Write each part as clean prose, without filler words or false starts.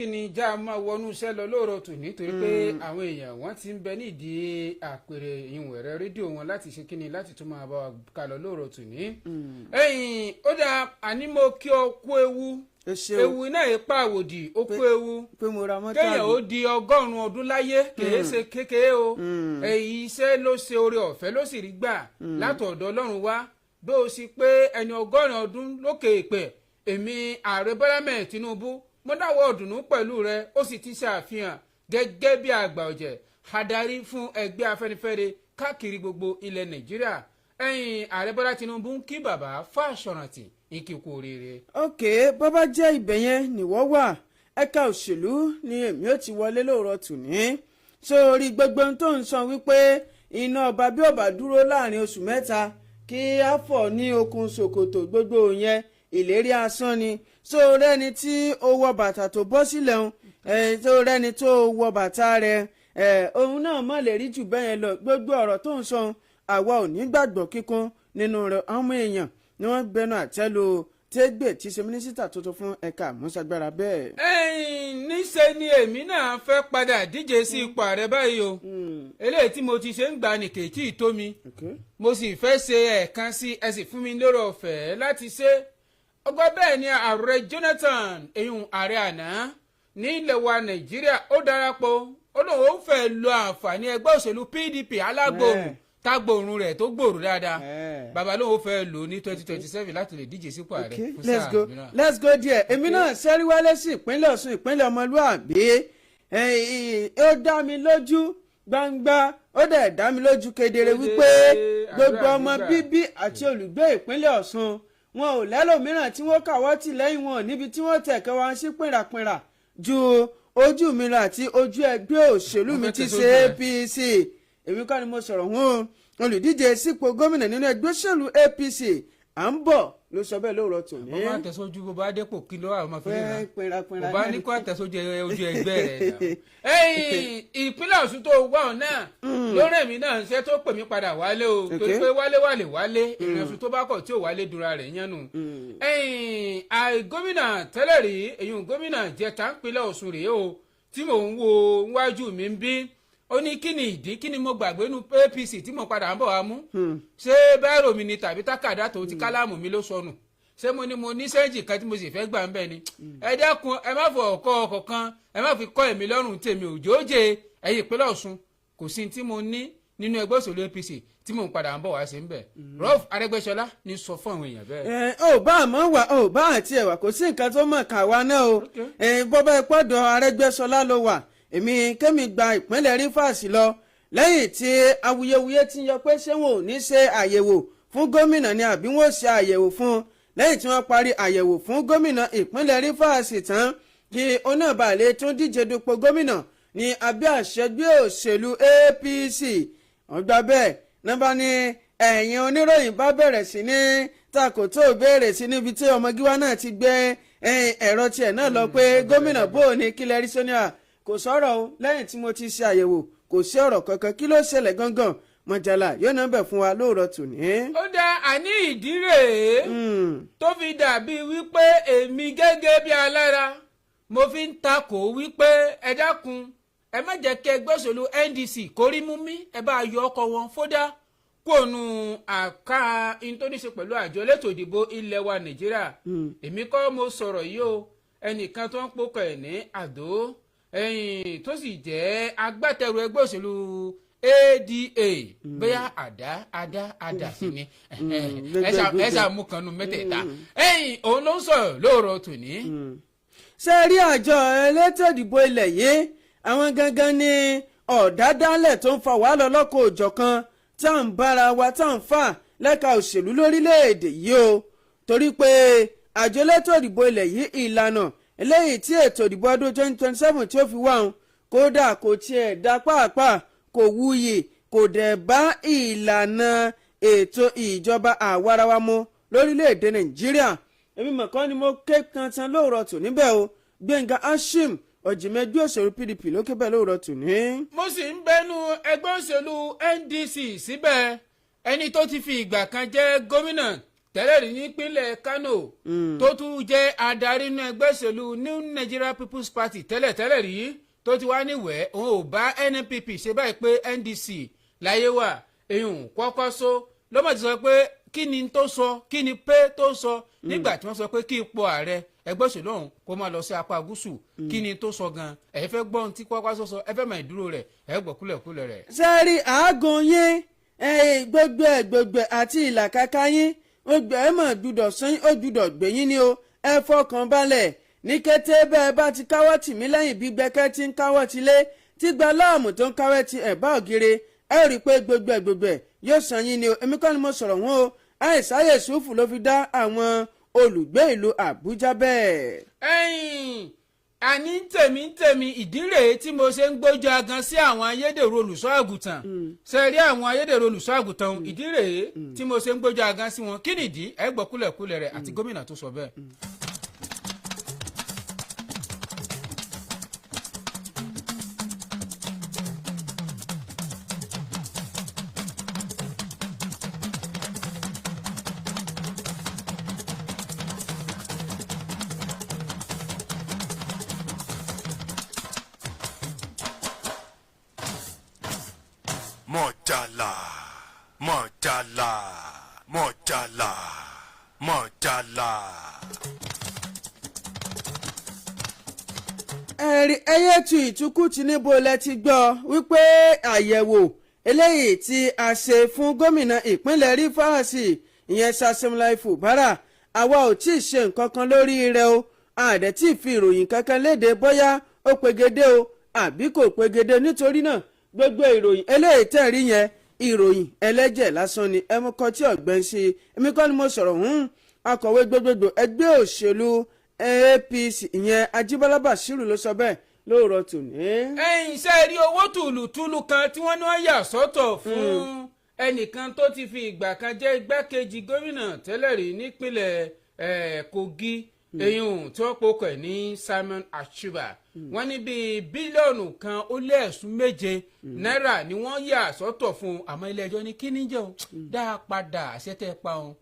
kí ni já máa wọnú iṣẹ́ lọ lóòrọ̀ tò nítorí pé àwọn èèyàn wọ́n ti ń bẹ nídìí àpèrè ìwọ̀n ẹ̀rọ rédíò wọn láti ṣe kíni láti tún máa bá wa kà lọ lóòrọ̀ tò ní. Ó dáa àní mo kí ọ kú ewu náà ipa àwòdì ó kú ewu kéèyàn ó di 100 ọdún láyé kèé ṣe kékeré o èyí iṣẹ́ ló ṣe oore ọ̀fẹ́ ló sì rí gbà látọ̀dọ̀ Ọlọ́run wá bí ó sì pé ẹni 100 ọdún lókè èpè èmi ààrẹ Bọ́lá mẹ́ẹ̀ Tinubu mo dáwọ́ ọ̀dùnnú pẹ̀lú rẹ ó sì ti ṣàfihàn gẹ́gẹ́ bí àgbà ọ̀jẹ̀ adarí fún ẹgbẹ́ Afẹ́nifẹ́re káàkiri gbogbo ilẹ̀ Nàìjíríà ààrẹ Bọ́lá Tinubu ń kí bàbá Fáṣọ̀rántì ìkíkú oríire. ok bàbá jẹ́ ibẹ̀ yẹn nìwọ́ wà ẹ̀ka òṣèlú ni èmi ò ti wọlé lóòrọ̀ tòní sórí gbogbo ohun tó ń sọ wípé iná ọba bí ọba dúró láàrin oṣù mẹ́ta kí á fọ̀ ní okùn ṣòkòtò gbogbo yẹn ìlérí asán ni so rẹ́ni tí ó wọ bàtà tó bọ́ sílẹ̀ ń so rẹ́ni tó wọ bàtà rẹ̀ òun náà má lè rí jù bẹ́ẹ̀ lọ gbogbo ọ̀rọ̀ tó ń sọ àwa ò ní gbàgbọ́ kíkún nínú rẹ̀ àwọn èèyàn ni wọ́n gbẹnu àtẹ́lu tẹ́gbẹ̀ tí ṣe mínísítà tuntun fún ẹ̀ka àmúṣagbára bẹ́ẹ̀. níṣẹ́ ni èmi náà fẹ́ padà díje sí ipò ààrẹ báyìí o eléyìí tí mo ti ṣe ń gbà ní kèétí tó mi mo sì fẹ́ ṣe ẹ̀ẹ̀kan sí ẹ sì fún mi lóró ọ̀fẹ́ láti ṣe ọgbà bẹ́ẹ̀ ni ààrẹ Jonathan eyín ààrẹ àná ní ilẹ̀ wa Nàìjíríà ó darapọ̀ ó lóun ó fẹ́ lo àǹfààní ẹgbẹ́ òṣèlú PDP alágbòrò tágbòrún rẹ̀ tó gbòòrò dáadáa bàbá lóun ó fẹ́ lò ní 2027 láti lè díje sípò ààrẹ fún sáà mìíràn. let's go there èmi náà ṣẹ́rí wálé sí ìpínlẹ̀ Ọ̀ṣun ìpínlẹ̀ ọmọlúàbí ó dá mi lójú gbangba ó dẹ̀ dá mi lójú kedere wípé gbogbo ọmọ bíbí àti olùgbé ìpínlẹ̀ Ọ̀ṣun wọn ò lẹ́lòmíràn tí wọ́n kàwọ́ tì lẹ́yìn wọn níbi tí wọ́n tẹ̀kẹ́ wá sí pìnràpìnrà ju ojú mi lọ àti ojú ẹgbẹ́ òṣèlú mi ti ṣe APC èmi kọ́ ni mo sọ̀rọ̀ wọn olùdíje sípò gómìnà nínú ẹgbẹ́ òṣèlú APC à ń bọ̀ ló sọ bẹ́ẹ̀ lóòrọ̀ tòní. ọba àtẹ̀sójú bó bá dépò kí ló àwọn ọmọ fẹ́rẹ́ náà ọba ní kó àtẹ̀sójú ojú ẹgbẹ́ rẹ̀ náà. ìpínlẹ̀ Ọ̀ṣun tó wà ọ̀ náà lórí èmi náà ń ṣe tó pè mí padà wálé o torí pé wálé ìrìnàṣù tó bá kọ̀ tí ò wálé dura rẹ̀ yánnù. gómìnà tẹ́lẹ̀ rí èyí gómìnà jẹta ìpínlẹ̀ Ọ̀ṣun rèé o tí mò ń wo wájú mi ń bí ó ní kí ni ìdí kí ni mo gbàgbé nu APC tí mo padà ń bọ̀ wá mú ṣé bẹ́ẹ̀rù mi ni tàbí tákàdá tó ti kálámù mi ló sọnù ṣé mo ní sẹ́ǹjì kan tí mo sì fẹ́ gbà ń bẹ̀ ni ẹ dẹ́kun ẹ má fọ ọkọ ọkọ̀ kan ẹ má fi kọ́ èmi lọ́rùn tèmi òjòòjè ẹ̀yìn ìpínlẹ̀ Ọ̀ṣun kò sí tí mo ní nínú ẹgbẹ́ òṣèlú APC tí mo padà ń bọ̀ wá sí ń bẹ̀ Ralph Arẹ́gbẹ́ṣọlá ní sọ fún àwọn èèyàn bẹ́ẹ̀. ò bá àmọ́ wà ò bá àti ẹ̀wà kò sí nǹkan tó mọ̀ ká wa náà o bọ́bá ẹ̀pọ̀dọ̀ Arẹ́gbẹ́ṣọlá ló wà èmi kẹ́mi gba ìpínlẹ̀ Rivers lọ lẹ́yìn tí awuyewuye ti yọ pé ṣé wọn ò ní ṣe àyẹ̀wò fún gómìnà ni àbí wọn ò ṣe àyẹ̀wò fún un lẹ́yìn tí wọ́n parí àyẹ̀wò fún gómìnà ìpínlẹ̀ Rivers tán kí onábàálẹ̀ tún díje dupò gómìnà ní abẹ́ àṣẹgbẹ́ òṣèlú APC wọ́n gbà bẹ́ẹ̀ nọ́mbà ní ẹ̀yìn oníròyìn bá bẹ̀rẹ̀ sí ní takòtò béèrè sí níbi tí ọmọ gíwá náà ti gbé ẹ̀rọ tiẹ̀ náà lọ pé gómìnà bò ní kílẹ̀ rí sóníà kò sọ̀rọ̀ o lẹ́yìn tí mo ti ṣe àyẹ̀wò kò sí ọ̀rọ̀ kankan kí ló ṣẹlẹ̀ gangan mọ̀jàlá yóò náà bẹ̀ fún wa lóòrọ̀ tòní. ó dá àní ìdí rèé tó fi dàbí wípé èmi gẹ́gẹ́ bí alára mo fi ń takò wípé ẹ dákun ẹ má jẹ́ kí ẹgbẹ́ òṣèlú NDC kórí mú mi ẹ bá yọ ọkọ̀ wọn fódà kóònù àká intóníṣe pẹ̀lú àjọ elétò ìdìbò ilẹ̀ wa Nàìjíríà èmi kọ́ mo sọ̀rọ̀ yìí o ẹnìkan tó ń pokọ̀ ẹ̀ ní Àdó tó sì jẹ́ agbátẹrù ẹgbẹ́ òṣèlú ADA bóyá àdá sí ni ẹ ṣàmú kanú mẹ́tẹ̀ẹ̀ta òun ló ń sọ̀rọ̀ lóòrọ̀ tòní. ṣé rí àjọ elétò ìdìbò ilẹ̀ yìí àwọn gangan ni ọ̀dádálẹ̀ tó ń fa wàhálà ọlọ́kọ̀ òjọ̀kan tá à ń bára wa tá à ń fà lẹ́ka òṣèlú lórílẹ̀‐èdè yìí o torí pé àjọ elétò ìdìbò ilẹ̀ yìí ìlànà eléyìí tí ètò ìdìbò ọdún 2027 tí ó fi wá òun kódà kò tiẹ̀ dá pàápàá kò wuyì kò dẹ̀ bá ìlànà ètò ìjọba àwarawa mu lórílẹ̀‐èdè Nàìjíríà èmi mọ̀kàn ni mo ké kan tán lóòrọ̀ tò níbẹ̀ o Gbẹ̀ngà Ashim ọ̀jìmẹ́gbé òṣèlú PDP ló ké bẹ́ẹ̀ lóòrọ̀ tò ní. mo sì ń bẹnu ẹgbẹ́ òṣèlú NDC síbẹ̀ ẹni tó ti fi ìgbà kan jẹ́ gómìnà tẹ́lẹ̀ rí nípínlẹ̀ Kano tó tún jẹ́ adarí inú ẹgbẹ́ òṣèlú New Nigeria People's Party tẹ́lẹ̀ rí tó ti wá níwẹ̀ẹ́ òun ò bá NNPP ṣe báyìí pé NDC láyé wà èyàn kọ́kọ́ só lọ́mọ ti sọ pé kí ni tó sọ kí ni pé tó sọ nígbà tí wọ́n sọ pé kí ipò ààrẹ ẹgbẹ́ òṣèlú ọ̀hún kó máa lọ sí apá gúúsù kí ni tó sọ gan ẹ fẹ́ gbọ́ ohun tí Kwankwaso sọ ẹ fẹ́ mọ ìdúró rẹ̀ ẹ gbọ́ kúlẹ̀kúlẹ̀ rẹ̀. sẹ́ẹ̀rì àágùn yín gbogbo àti ìlàkàkà yín gbogbo ẹ̀ mọ̀ gbúdọ̀ sán ó gbúdọ̀ gbẹ̀yìn ni o ẹ fọkàn balẹ̀ ní kété bẹ́ẹ̀ bá ti káwọ́ tì mí lẹ́yìn bí gbẹ́kẹ́ ti ń káwọ́ ti lé tí gba láàmú tó ń káwọ́ ti ẹ̀bá ògiri ẹ rí i pé gbogbo ẹ̀ yóò sàn yín ni o èmi kọ́ ni mo sọ̀rọ̀ wọn o àìsáyè sùúfù ló fi dá àwọn olùgbé ìlú Àbújá bẹ́ẹ̀. àní tèmi ìdí rèé tí mo ṣe ń gbójú agan sí àwọn ayédèrú olùṣọ́ àgùntàn ṣe rí àwọn ayédèrú olùṣọ́ àgùntàn ìdí rèé tí mo ṣe ń gbójú agan sí wọn kí nìdí ẹ gbọ́ kúlẹ̀kúlẹ̀ rẹ̀ àti gómìnà tó sọ bẹ́ẹ̀. Mojala, Mojala, Mojala, Mojala. ẹ̀rí ẹyẹ tu ìtukùtù níbo lẹ ti gbọ́ wípé àyẹ̀wò eléyìí tí a ṣe fún gómìnà ìpínlẹ̀ Rivers ìyẹn Sasemulai Fubara àwa ò tí ì ṣe nǹkan kan lórí rẹ̀ o àdẹ̀ tí ì fi ìròyìn kankan léde bóyá ó pegedé o àbí kò pegedé nítorí náà gbogbo ìròyìn eléyìí tẹ̀rí yẹn ìròyìn ẹlẹ́jẹ̀ lásán ni ẹmu kan tí ọ̀gbẹ́ ń ṣe èmi kọ́ ni mo sọ̀rọ̀ akọ̀wé gbogbogbò ẹgbẹ́ òṣèlú APC ìyẹn Ajíbọ́lá Bàṣírù ló sọ bẹ́ẹ̀ lóòrọ̀ tòní. ṣe rí owó tùlùtùlù kan tí wọ́n ní wọ́n yà sọ́tọ̀ fún ẹnìkan tó ti fi ìgbà kan jẹ́ igbákejì gómìnà tẹ́lẹ̀ rí nípínlẹ̀ Kogi eyín tí wọ́n pokọ̀ ẹ̀ ní Simon Achuba wọ́n ní bíi bílíọ̀nù kan ó lé ẹ̀sùn méje náírà ni wọ́n yà sọ́tọ̀ fún àmọ́ ilé-ẹjọ́ ní kíní jẹ́ o dá a padà àṣetẹ̀ pa òun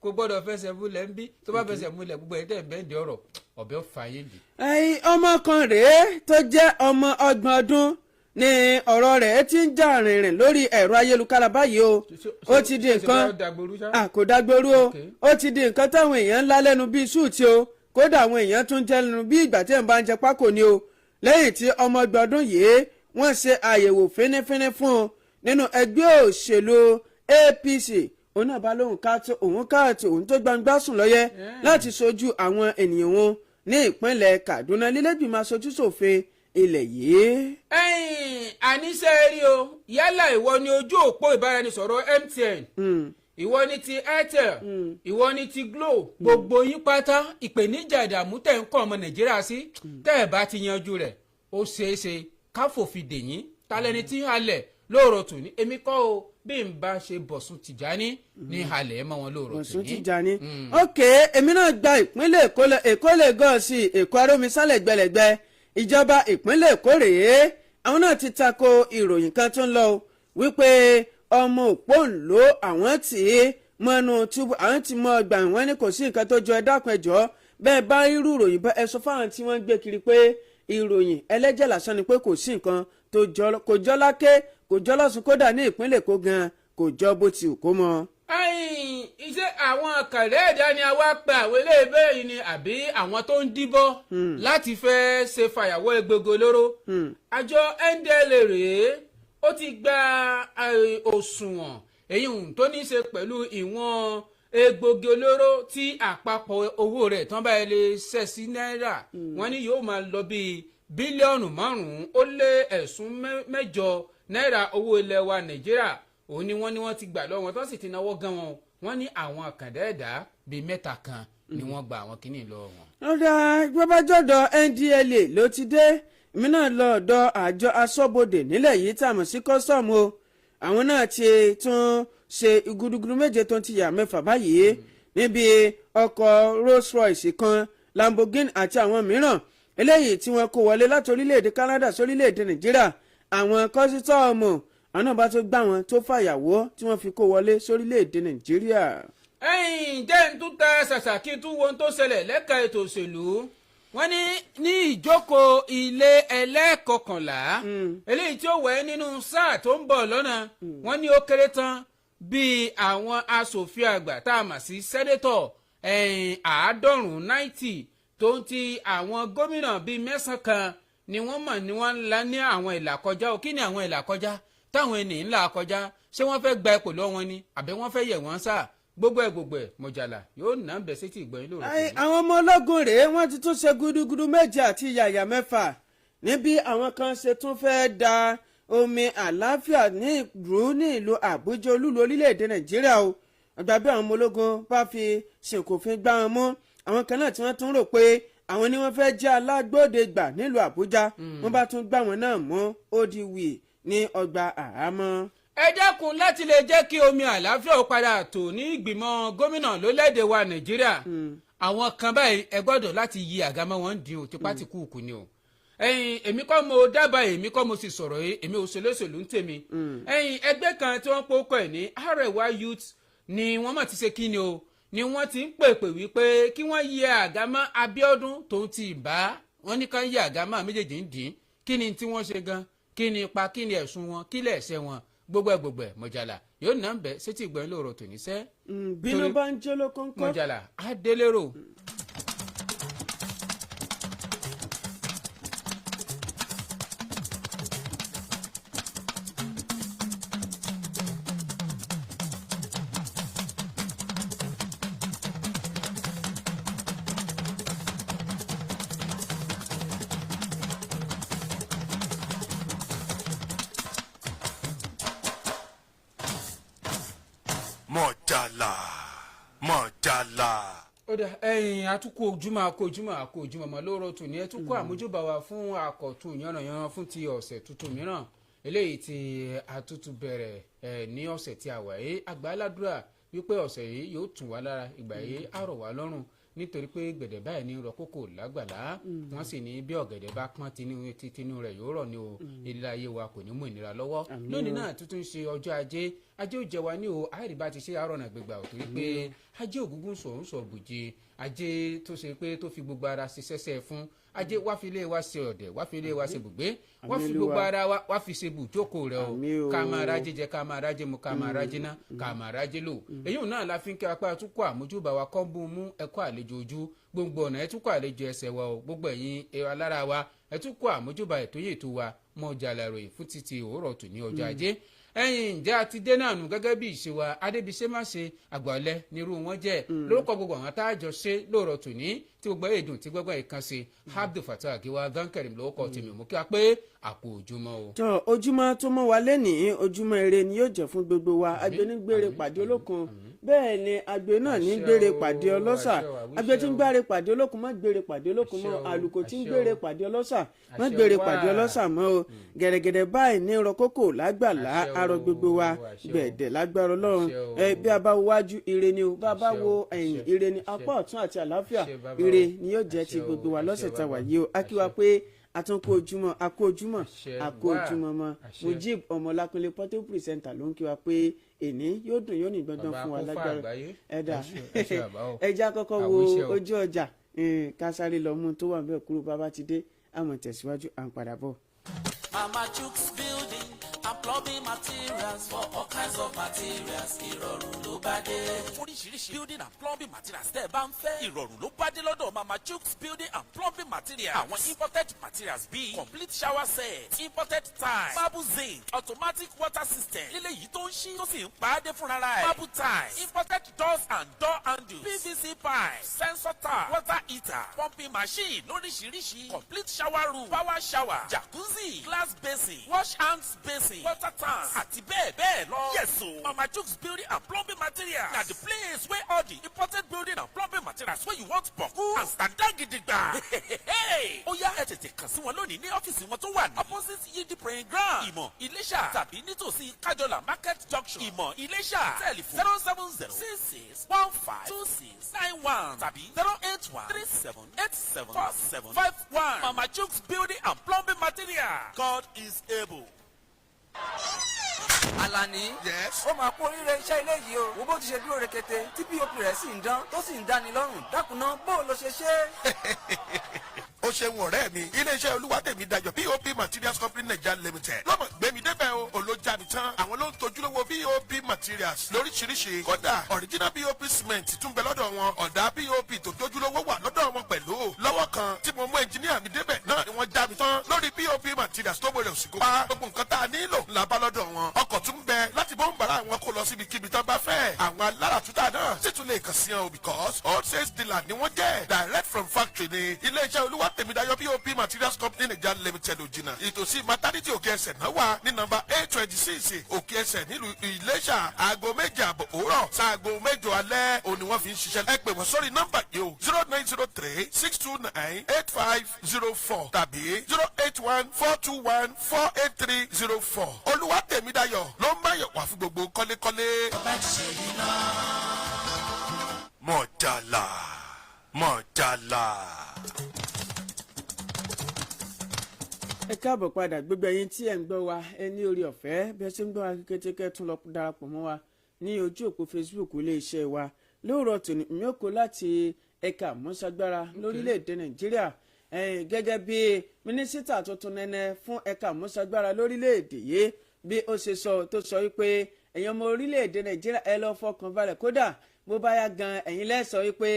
kò gbọ́dọ̀ fẹsẹ̀ múlẹ̀ ń bí tó bá fẹsẹ̀ múlẹ̀ gbogbo ẹ̀ tẹ̀ bẹ́ẹ̀ di ọ̀rọ̀ ọ̀bẹ fààyè lè. ọmọ kan rèé tó jẹ́ ọmọ 30 ọdún ni ọ̀rọ̀ rẹ̀ ti ń jà rìnrìn lórí ẹ̀rọ ayélujára báyìí o ó ti di nǹkan kò dágboru o ó ti di nǹkan táwọn èèyàn ńlá lẹ́nu bíi ṣúùtì o kódà àwọn èèyàn tún jẹ́ lẹ́nu bí ìgbà tí ẹ̀ ń bá ń jẹ pákó ni o lẹ́yìn tí ọmọ 30 ọdún yìí wọ́n ṣe àyẹ̀wò fínífíní fún un nínú ẹgbẹ́ òṣèlú APC òun náà bá lóhùn káàtó òun tó gbangba sùn lọ́yẹ́ láti ṣojú àwọn ènìyàn wọn ní ìpínlẹ̀ Kaduna lílẹ́gbìmọ̀ aṣojú ṣòfin ilẹ̀ yìí. àníṣe rí o yálà ìwọ ni ojú òpó ìbáraẹnisọ̀rọ̀ MTN ìwọ ni ti Airtel ìwọ ni ti Glo gbogbo yín pátá ìpèníjà ìdààmú tẹ̀ ń kọ́ ọmọ Nàìjíríà sí tẹ́ ẹ̀ bá ti yanjú rẹ̀ ó ṣeéṣe káfòfin dèyín talẹ́ni tí halẹ̀ lóòrọ̀ tù ní èmi kọ́ o bí n bá ṣe Bọ̀sùn Tìjání ní halẹ̀ mọ́ wọn lóòrọ̀ tù ní. Bọ̀sùn Tìjání ok èmi náà gba ìpínlẹ̀ Èkó Lagos Èkó arómisálẹ̀ gbẹlẹ̀gbẹ ìjọba ìpínlẹ̀ Èkó rèé àwọn náà ti tako ìròyìn kan tó ń lọ wípé ọmọ òpóǹlò àwọn tí mọ́nú túbú àwọn tí mọ́ gbà wọ́n ní kò sí nǹkan tó jọ ẹ dákun ẹ jọ̀ọ́ bẹ́ẹ̀ bá irú ìròyìn bá ẹ sọ fáwọn tí wọ́n ń gbé kiri pé ìròyìn ẹlẹ́jẹ̀ lásán ni pé kò sí nǹkan tó jọ kò jọ lákè kò jọ lọ́sùn kódà ní ìpínlẹ̀ Èkó gan kò jọ bó ti kó mọ́. iṣẹ́ àwọn kàlẹ́ ẹ̀dá ni a wá pe àwọn eléèbé yìí ni àbí àwọn tó ń díbọ́ láti fẹ́ ṣe fàyàwọ́ egbògo olóró àjọ NDLEA rèé ó ti gba òṣùwọ̀n èyí tó ní í ṣe pẹ̀lú ìwọ̀n egbògi olóró tí àpapọ̀ owó rẹ̀ tán bá lè ṣẹ̀ sí náírà wọ́n ní yóò máa lọ bíi bílíọ̀nù 5 ó lé ẹ̀sùn 8 náírà owó ilẹ̀ wa Nàìjíríà òun ni wọ́n ti gbà lọ́wọ́ tó sì ti náwó gan wọn wọ́n ní àwọn àkàndá ẹ̀dá bíi 3 kan ni wọ́n gba àwọn kìíní lọ́wọ́ wọn. ọ̀dà gbọ́bájọ́dọ̀ NDLEA ló ti dé èmi náà lọ ọ̀dọ̀ àjọ aṣọ́bodè nílẹ̀ yìí tàmọ̀ sí kọ́sọ̀mù o àwọn náà ti tún ṣe gudugudu méje tó ti yà 6 báyìí níbi ọkọ̀ Rolls Royce kan Lamborghini àti àwọn mìíràn eléyìí tí wọ́n kó wọlé láti orílẹ̀-èdè Canada sórílẹ̀-èdè Nàìjíríà àwọn kọ́sítọ́ọ̀mù àwọn náà bá tó gbá wọn tó fàyàwọ́ tí wọ́n fi kó wọlé sórílẹ̀‐èdè nàìjíríà. jẹ́ ń tún ta ṣàṣàkí tún wo ohun tó ṣẹlẹ̀ lẹ́ka ètò òṣèlú wọ́n ní ìjókòó ilé ẹlẹ́ẹ̀kọkànlá eléyìí tí ó wẹ̀ nínú sáà tó ń bọ̀ lọ́nà wọ́n ní ó kéré tán bíi àwọn asòfin àgbà tá a mà sí sẹ́nétọ̀ 90 tó ń ti àwọn gómìnà bíi 9 kan ni wọ́n mọ̀ ní wọ́n ńlá ní àwọn ìlà kọjá o kí ni àwọn ìlà kọjá táwọn ènìyàn ńlá kọjá ṣé wọ́n fẹ́ gba ipò lọ́wọ́ wọn ni àbẹ́ wọ́n fẹ́ yẹ̀ wọ́n sáà gbogbo ẹ̀ mọ̀jàlá yóò nà ń bẹ̀ sétí ìgbọ̀nyìn lóru. àwọn ọmọ ológun rèé wọ́n ti tún ṣe gudugudu méje àti yàyà mẹ́fà níbi àwọn kan ṣe tún fẹ́ẹ́ da omi àlàáfíà ní ìlú àbújá olúlu orílẹ̀-èdè nàìjíríà o àgbà bí àwọn ọmọ ológun bá fi ṣèkòfin gbá wọn mú àwọn kan náà tí wọ́n tún rò pé àwọn ni wọ́n fẹ́ jẹ́ alágbóde gbà nílùú àbújá wọ́n bá tún gbá wọn náà mú ó di wì ní ọgbà àhámọ́. ẹ dẹ́kun láti lè jẹ́ kí omi àlàáfíà ó padà tò ní ìgbìmọ̀ gómìnà lórílẹ̀‐èdè wa nàìjíríà àwọn kan báyìí ẹ gbọ́dọ̀ láti yí àgámọ́ wọn dín o tipátikúùkù ni o èmi kọ́ mo dábàá èmi kọ́ mo sì sọ̀rọ̀ yìí èmi òṣèlóṣèlú ń tèmi ẹgbẹ́ kan tí wọ́n pòókọ̀ ẹ̀ ní Arewa Youth ni wọ́n mọ̀ ti ṣe kí ni o ni wọ́n ti ń pèpè wípé kí wọ́n yí àgámọ́ Abíọ́dún tó ń ti bá wọn ní ká yí àgámọ́ méjèèjì ń dín kí ni tí wọ́n ṣe gan kí ni ipa kí ni ẹ̀sùn wọn kí lẹ̀ ẹ̀ṣẹ̀ wọn gbogbo ẹ̀ mọ̀jàlá yóò nà ń bẹ̀ sétí ìgbọ̀nyìn lóòrò tò ní sẹ́. bínú bá ń jẹ́ lóko ń kọ́. mọ̀jàlá á délérò. mọ̀jàlá. ó dà àtúkò ojúmọ́ mọ́ lóòrò tòní ẹ tún kó àmójúbà wa fún àkọ́tún yànnàyànnà fún ti ọ̀sẹ̀ tuntun mìíràn eléyìí tí àtútù bẹ̀rẹ̀ ní ọ̀sẹ̀ tí a wà yìí àgbà aládùúrà wípé ọ̀sẹ̀ yìí yóò tún wá lára ìgbà yìí á rọ̀ wá lọ́rùn nítorí pé gbẹ̀dẹ̀ báyìí ní rọ kókò lágbàlá wọ́n sì ní bí ọ̀gẹ̀dẹ̀ bá pọ́n tinú rẹ̀ yóò rọ̀ ní o ilé ayé wa kò ní mú ìnira lọ́wọ́ lónìí náà tuntun ṣe ọjọ́ ajé ò jẹ wa ní o àìríbá ti ṣe àrọ̀nà gbégbá ò torí pé ajé ògúngún sọ̀rọ̀ sọ̀ bùjì ajé tó ṣe pé tó fi gbogbo ara ṣe ṣẹ́ṣẹ́ fún ajé wá fi ilé wa ṣe ọ̀dẹ̀ wá fi ilé wa ṣe bùgbé wá fi gbogbo ara wá fi ṣe bùjókòó rẹ o ká máa rájé jẹ ká máa rájé mu ká máa rájé ná ká máa rájé lò èyí náà la fi ń kí apá àtúkọ̀ àmójúbà wa kọ́ bú mú ẹ̀kọ́ àlejò ojú gbogbo ọ̀nà ẹ̀túkọ̀ àlejò ẹsẹ̀ wa o gbogbo ẹ̀yin ẹ̀rọ alára wa ẹ̀túkọ̀ àmójúbà ètò yìí tó wa mọ̀jàlá ìròyìn fún títí òwúrọ̀ tò ní ọjọ́ ajé ǹjẹ́ a ti dé náà nù gẹ́gẹ́ bí ìṣe wa adébíṣe má ṣe àgbàlẹ̀ nírú wọn jẹ́ lórúkọ gbogbo àwọn tá a jọ ṣe lóòrọ̀ tòní tí gbogbo èdùn tí gbogbo ìkan ṣe Abdul Fatah Agiwa Dankarim lórúkọ tèmi mú kí a pé àpò ojúmọ́ o. tọ ojúmọ́ tó mọ́ wa lẹ́nìí ojúmọ́ ire ni yóò jẹ́ fún gbogbo wa agbẹnigbére pàdé olókun bẹ́ẹ̀ ni agbe náà ní gbére pàdé ọlọ́ṣà agbe tí ń gbére pàdé olókun má gbére pàdé olókun mọ́ àlùkò tí ń gbére pàdé ọlọ́ṣà má gbére pàdé ọlọ́ṣà mọ́ o gẹ̀rẹ́gẹ̀rẹ́ báyìí ní rọ kókò lágbàlá arọ gbogbo wa gbẹ̀dẹ̀ lágbára ọlọ́run bí a bá wo wájú ire ni o bá a bá wo ẹ̀yìn ire ni apá ọ̀tún àti àlàáfíà ire ni yóò jẹ́ ti gbogbo wa lọ́sẹ̀ tá a wà yìí o a kí wa pé àtúnkò ojúmọ́ àkó ojúmọ́ mọ́ Mujib ọmọlákúnlé pọ́tò pírẹsẹ̀ntà ló ń kí wa pé èní yóò dùn yóò ní gbọ́ngàn fún wa lágbára ẹ̀dá ẹja kọ́kọ́ wo ojú ọjà ká sáré lọ mú tó wà bẹ́ẹ̀ kúrò bàbá ti dé àmọ́ tẹ̀síwájú à ń padà bọ̀. Mama Chuks Building and Plumbing Materials for all kinds of materials. Ìrọ̀rùn ló bá dé. Oríṣiríṣi building and plumbing materials tẹ́ ẹ bá ń fẹ́. Ìrọ̀rùn ló bá dé lọ́dọ̀ Mama Chuks Building and Plumbing Materials. Àwọn imported materials bíi complete shower set, imported tiles, marble zinc, automatic water system. Lílé yìí tó ń ṣí tó sì ń pa á dé fúnra rẹ̀. Marble tiles, imported doors and door handles, PVC pipes, sensor tap, water heater, pumping machine lóríṣiríṣi, complete shower room, power shower, jacuzzi, glass basin, wash hands basin, water tank, àti bẹ́ẹ̀ bẹ́ẹ̀ lọ. Yes o, Mama Chuks Building and Plumbing Materials na the place where all the imported building and plumbing materials wey you want boku and standard gidigba. Ó yá ẹ tètè kàn sí wọn lónìí ní ọ́fíìsì wọn tó wà ní opposite Yidi praying ground, Ìmọ̀ Iléṣà tàbí nítòsí Kájọlà market junction, Ìmọ̀ Iléṣà. Telephone 070-6615-2691 tàbí 081-3787-4751. Mama Chuks Building and Plumbing Materials. God is able. Alani. Yes. Ó máa kú oríire iṣẹ́ ilé yìí o. Wo bó ti ṣe dúró rekete tí POP rẹ̀ sì ń dán tó sì ń dáni lọ́rùn. Dákunná bó ló ṣe ṣe. Ó ṣeun ọ̀rẹ́ mi iléeṣẹ́ Olúwatèmídayọ̀ POP Materials Company Nigeria Limited lọ́mọ gbẹ̀mí débẹ̀ o olójà mi tán àwọn ló ń tojúlówó POP materials lóríṣiríṣi kódà original POP cement tún bẹ lọ́dọ̀ wọn ọ̀dà POP tó tójúlówó wà lọ́dọ̀ wọn pẹ̀lú lọ́wọ́ kan tí mo mú ẹnjìníà mi débẹ̀ náà ni wọ́n já mi tán lórí POP materials tó wọlé òsìkò pa gbogbo nǹkan tá a nílò ńlá bá lọ́dọ̀ wọn ọkọ̀ tún bẹ láti bọ́ ń bàrà àwọn kó lọ síbi kíbi tán bá fẹ́ àwọn aláràtúntà náà sì tún lè kàn sí wọn because all sales dealer ni wọ́n jẹ́ direct from factory ni iléeṣẹ́ Olúwatèmídayọ̀ POP Materials Company Nigeria Limited òjìnà ìtòsí maternity òkè ẹsẹ̀ náà wà ní nọ́mbà 826 òkè ẹsẹ̀ nílùú Ìléṣà aago 7:00 òwúrọ̀ sáago 8 alẹ́ òní wọ́n fi ń ṣiṣẹ́ ẹ pè wọ́n sórí nọ́mbà yìí o 0903-629-8504 tàbí 081-421-48304 Olúwatèmídayọ̀ ló ń báyọ̀ wá fún gbogbo kọ́lékọ́lé. Mọ̀jàlá Mọ̀jàlá. ẹ káàbọ̀ padà gbogbo ẹ̀yin tí ẹ̀ ń gbọ́ wa ẹ ní orí ọ̀fẹ́ bí ẹ ṣe ń gbọ́ wa kékeré tún lọ darapọ̀ mọ́ wa ní ojú òpó Facebook iléeṣẹ́ wa lóòrọ̀ tòní ìmíọ́kọ láti ẹ̀ka àmúṣagbára lórílẹ̀‐èdè Nàìjíríà gẹ́gẹ́ bí mínísítà tuntun nẹ́nẹ́ fún ẹ̀ka àmúṣagbára lórílẹ̀‐èdè yìí bí ó ṣe sọ tó sọ wípé ẹ̀yin ọmọ orílẹ̀‐èdè Nàìjíríà ẹ lọ fọkàn balẹ̀ kódà bó bá yá gan ẹ̀yin lẹ́sọ̀ wípé